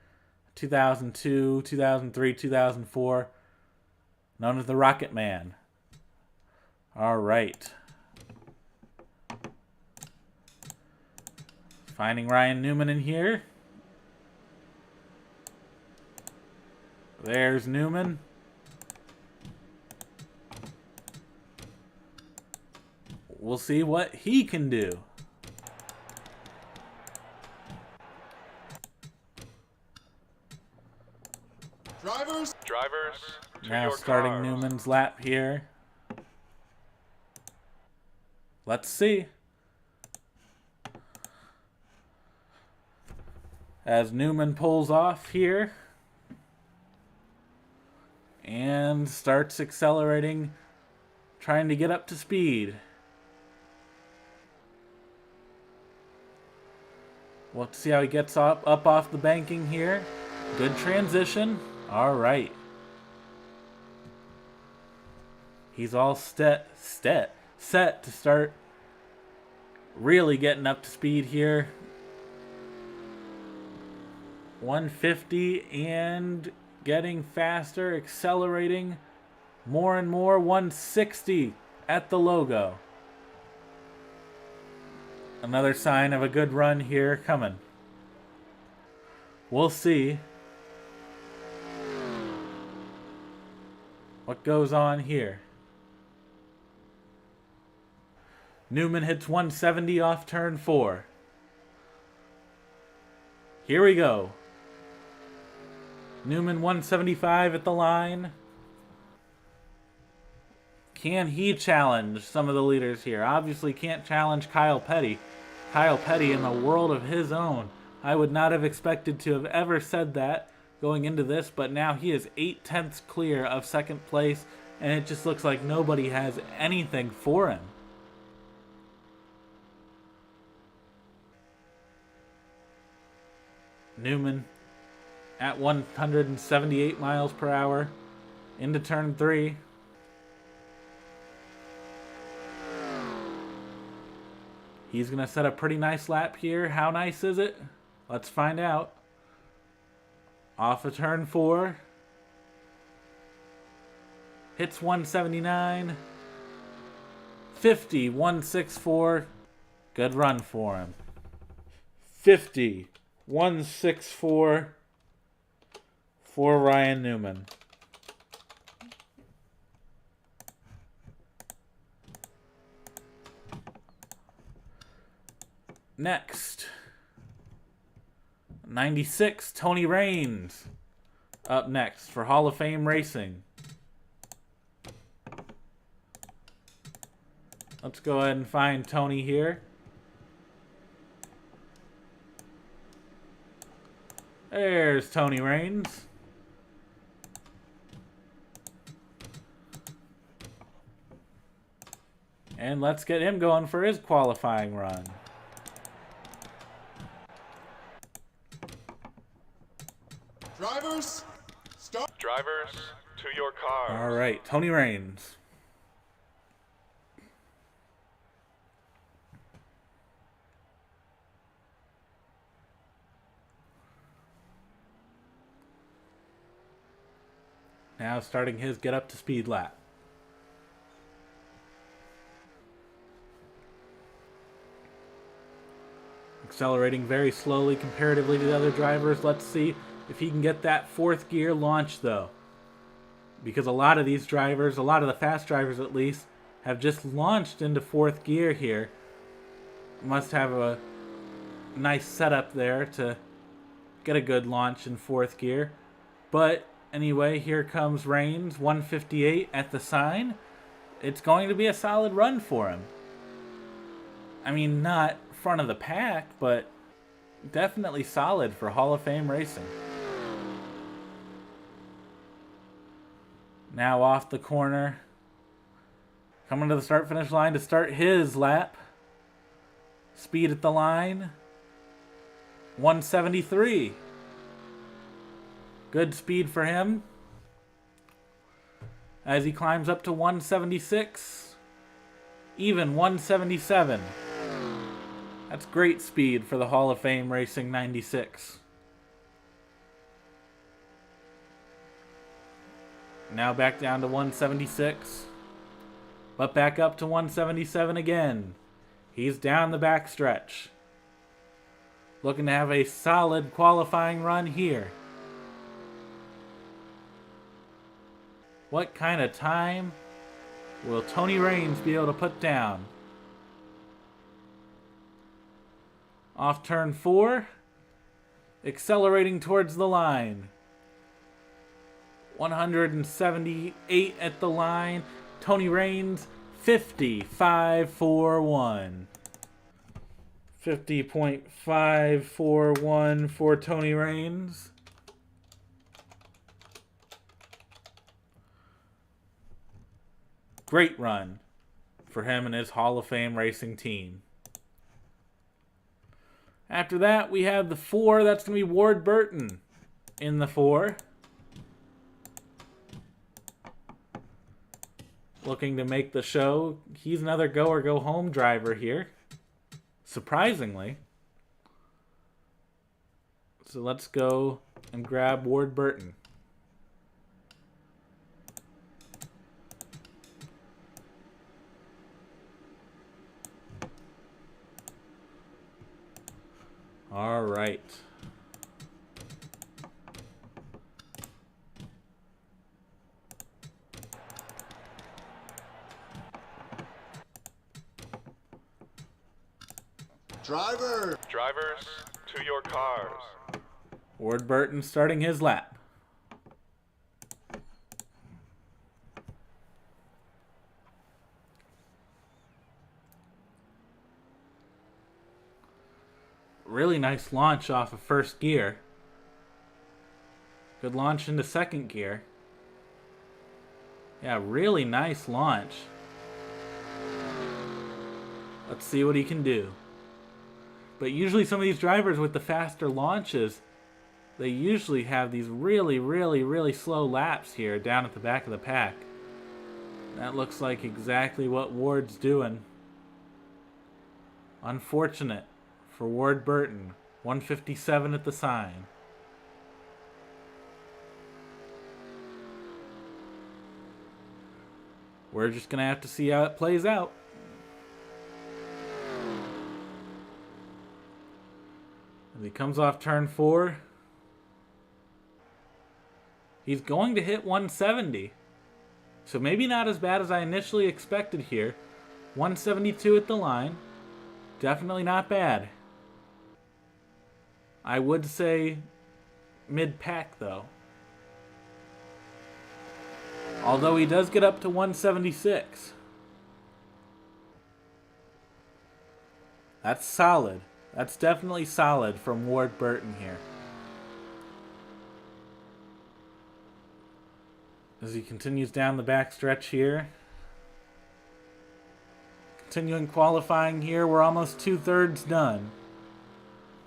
2002, 2003, 2004, known as the Rocket Man. All right. Finding Ryan Newman in here. There's Newman. We'll see what he can do. Drivers. Drivers, to Now your starting cars. Newman's lap here. Let's see. As Newman pulls off here and starts accelerating, trying to get up to speed. We'll see how he gets up off the banking here. Good transition. All right. He's all set to start really getting up to speed here. 150 and getting faster, accelerating more and more. 160 at the logo. Another sign of a good run here coming. We'll see what goes on here. Newman hits 170 off turn 4. Here we go. Newman 175 at the line. Can he challenge some of the leaders here? Obviously can't challenge Kyle Petty. Kyle Petty in a world of his own. I would not have expected to have ever said that going into this, but now he is 8/10 clear of second place, and it just looks like nobody has anything for him. Newman at 178 miles per hour into turn 3. He's going to set a pretty nice lap here. How nice is it? Let's find out. Off of turn 4. Hits 179. 50, 164. Good run for him. 50, 164 for Ryan Newman. Next, 96, Tony Raines. Up next for Hall of Fame Racing. Let's go ahead and find Tony here. There's Tony Raines. And let's get him going for his qualifying run. Drivers, start. Drivers, to your cars. All right, Tony Raines. Now starting his get up to speed lap. Accelerating very slowly comparatively to the other drivers. Let's see if he can get that fourth gear launch though. Because a lot of these drivers, a lot of the fast drivers at least, have just launched into fourth gear here. Must have a nice setup there to get a good launch in fourth gear. But anyway, here comes Raines, 158 at the sign. It's going to be a solid run for him. I mean, not front of the pack, but definitely solid for Hall of Fame racing. Now off the corner. Coming to the start-finish line to start his lap. Speed at the line. 173. Good speed for him. As he climbs up to 176. Even 177. That's great speed for the Hall of Fame Racing 96. Now back down to 176. But back up to 177 again. He's down the backstretch. Looking to have a solid qualifying run here. What kind of time will Tony Raines be able to put down? Off turn 4. Accelerating towards the line. 178 at the line. Tony Raines, 50.541. 50.541 for Tony Raines. Great run for him and his Hall of Fame racing team. After that, we have the 4. That's going to be Ward Burton in the 4. Looking to make the show. He's another go or go home driver here. Surprisingly. So let's go and grab Ward Burton. All right. Driver. Drivers, to your cars. Ward Burton starting his lap. Really nice launch off of first gear. Good launch into second gear. Yeah, really nice launch. Let's see what he can do. But usually some of these drivers with the faster launches, they usually have these really slow laps here down at the back of the pack. That looks like exactly what Ward's doing. Unfortunate for Ward Burton. 157 at the sign. We're just going to have to see how it plays out. As he comes off turn 4, he's going to hit 170. So maybe not as bad as I initially expected here. 172 at the line. Definitely not bad. I would say mid-pack though. Although he does get up to 176. That's solid. That's definitely solid from Ward Burton here. As he continues down the back stretch here. Continuing qualifying here, we're almost 2/3 done.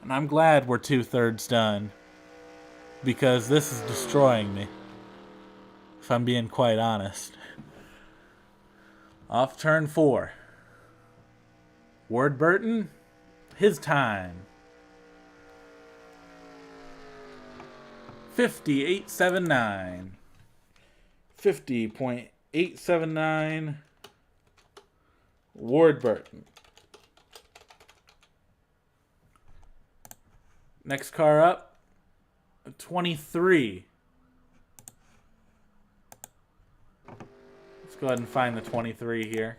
And I'm glad we're 2/3 done. Because this is destroying me. If I'm being quite honest. Off turn 4. Ward Burton, his time. 50.879. 50.879. Ward Burton. Next car up, 23. Let's go ahead and find the 23 here.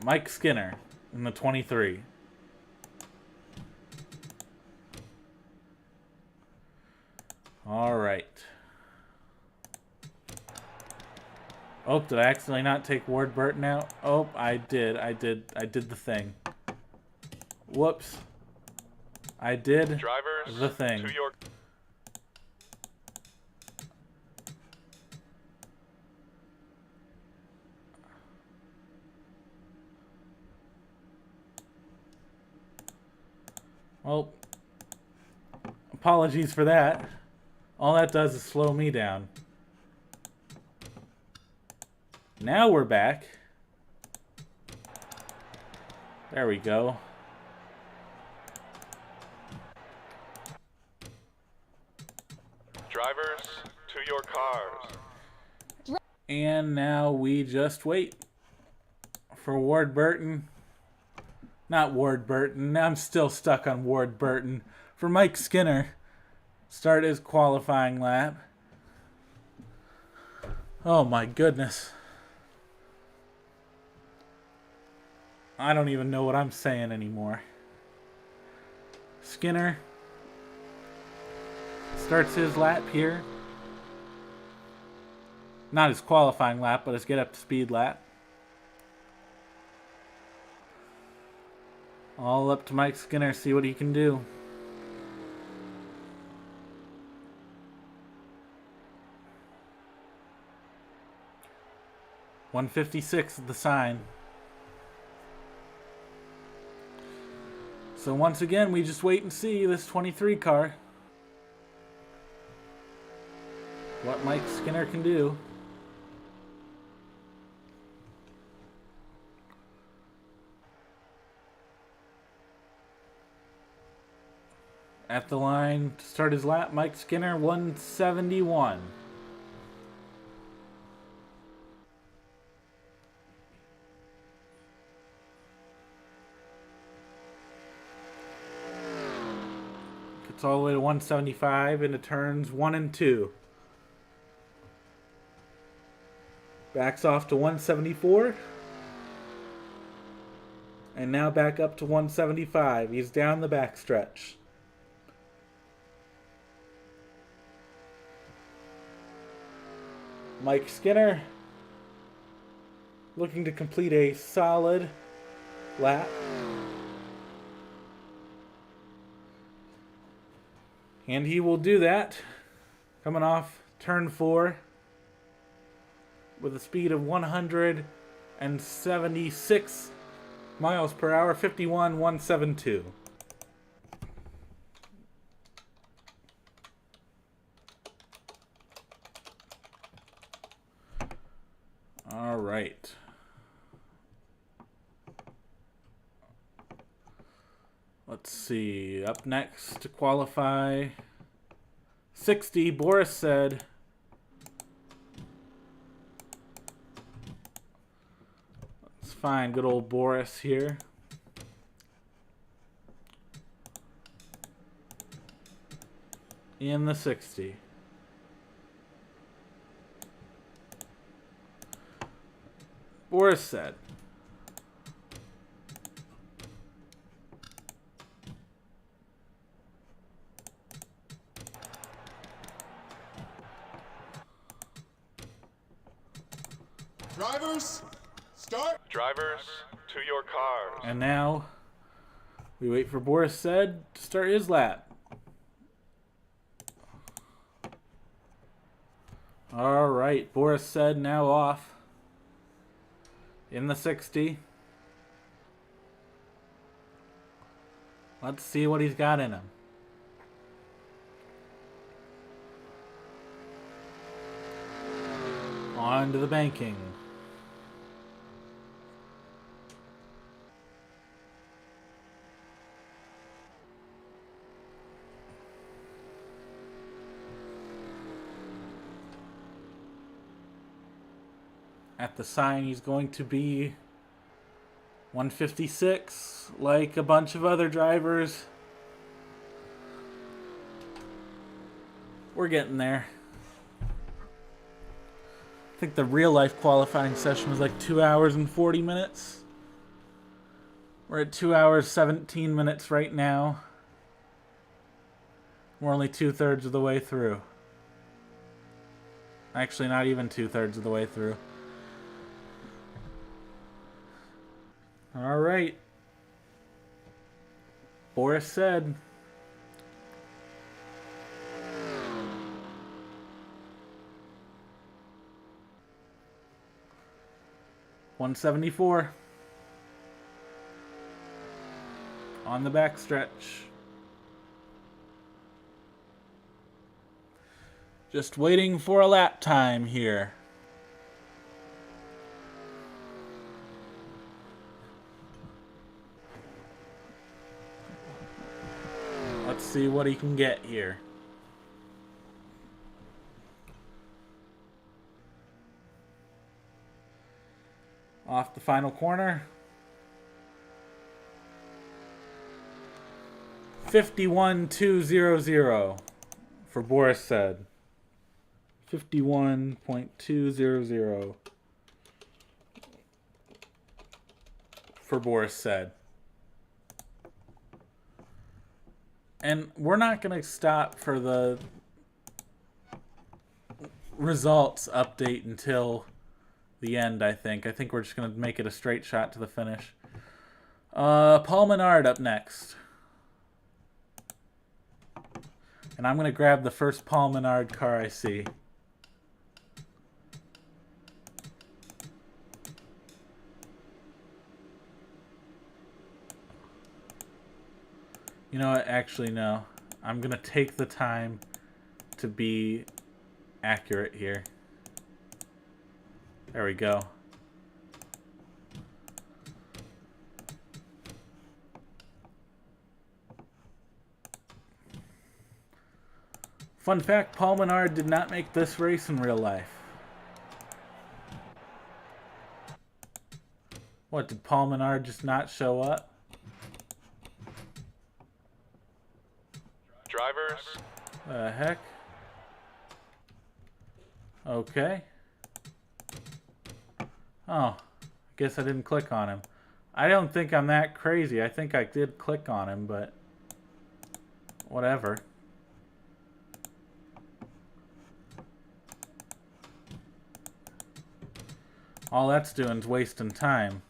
Mike Skinner in the 23. All right. Oh, did I accidentally not take Ward Burton out? Oh, I did. I did the thing. Whoops. I did Drivers, the thing. to your... Well, apologies for that. All that does is slow me down. Now we're back. There we go. Drivers, to your cars. And now we just wait for Ward Burton. Not Ward Burton. I'm still stuck on Ward Burton. For Mike Skinner. Start his qualifying lap. Oh my goodness. I don't even know what I'm saying anymore. Skinner starts his lap here. Not his qualifying lap, but his get up to speed lap. All up to Mike Skinner, see what he can do. .156 is the sign. So once again, we just wait and see this 23 car. What Mike Skinner can do. At the line to start his lap, Mike Skinner, 171. Gets all the way to 175 into turns 1 and 2. Backs off to 174. And now back up to 175. He's down the backstretch. Mike Skinner looking to complete a solid lap. And he will do that, coming off turn 4 with a speed of 176 miles per hour, 51,172. All right. Let's see. Up next to qualify 60, Boris said. Let's find good old Boris here. In the 60. Boris said. Drivers, start. Drivers, to your cars. And now we wait for Boris said to start his lap. All right, Boris said now off in the 60. Let's see what he's got in him. On to the banking. At the sign, he's going to be 156, like a bunch of other drivers. We're getting there. I think the real life qualifying session was like 2 hours and 40 minutes. We're at 2 hours 17 minutes right now. We're only 2/3 of the way through. Actually, not even 2/3 of the way through. All right. Boris said. .174 on the backstretch. Just waiting for a lap time here. Let's see what he can get here. Off the final corner. 51.200 for Boris said. 51.200 for Boris said. And we're not going to stop for the results update until the end, I think. I think we're just going to make it a straight shot to the finish. Paul Menard up next. And I'm going to grab the first Paul Menard car I see. You know what? Actually, no. I'm going to take the time to be accurate here. There we go. Fun fact, Paul Menard did not make this race in real life. What, did Paul Menard just not show up? Drivers, The heck? Okay. Oh, I guess I didn't click on him. I don't think I'm that crazy. I think I did click on him, but whatever. All that's doing is wasting time.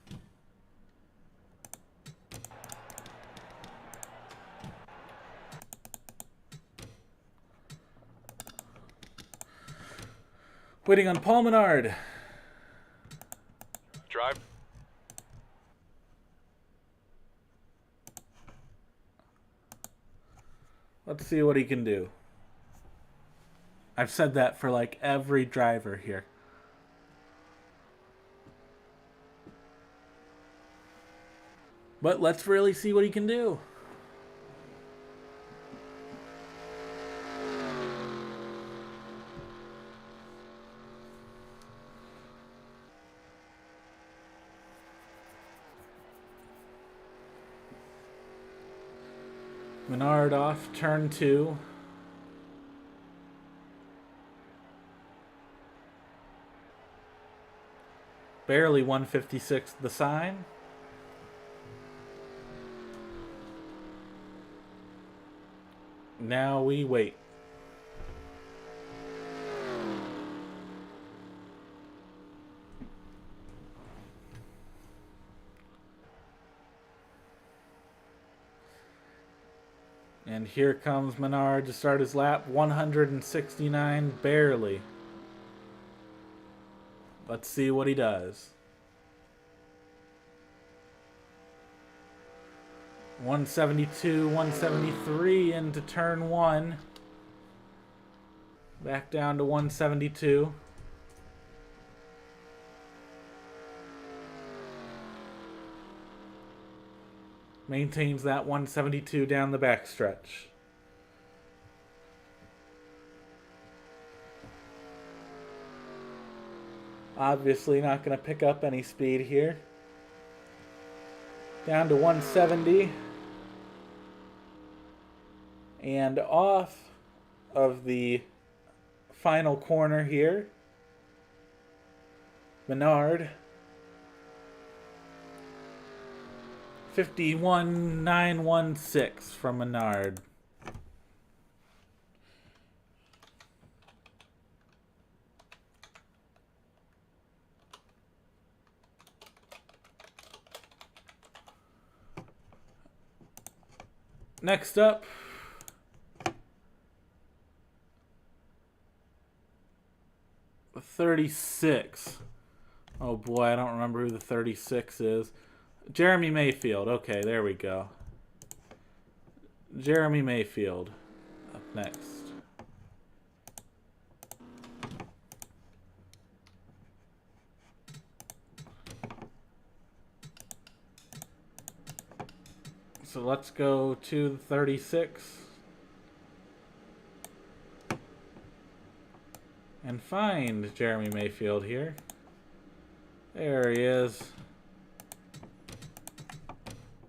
Waiting on Paul Menard. Drive. Let's see what he can do. I've said that for like every driver here. But let's really see what he can do. Menard off, turn 2. Barely 156 the sign. Now we wait. And here comes Menard to start his lap. 169, barely. Let's see what he does. 172, 173 into turn 1. Back down to 172. Maintains that 172 down the backstretch. Obviously not going to pick up any speed here. Down to 170. And off of the final corner here. Menard. 51.916 from Menard. Next up, the 36. Oh boy, I don't remember who the 36 is. Jeremy Mayfield. Okay, there we go. Jeremy Mayfield up next. So let's go to the 36 and find Jeremy Mayfield here. There he is.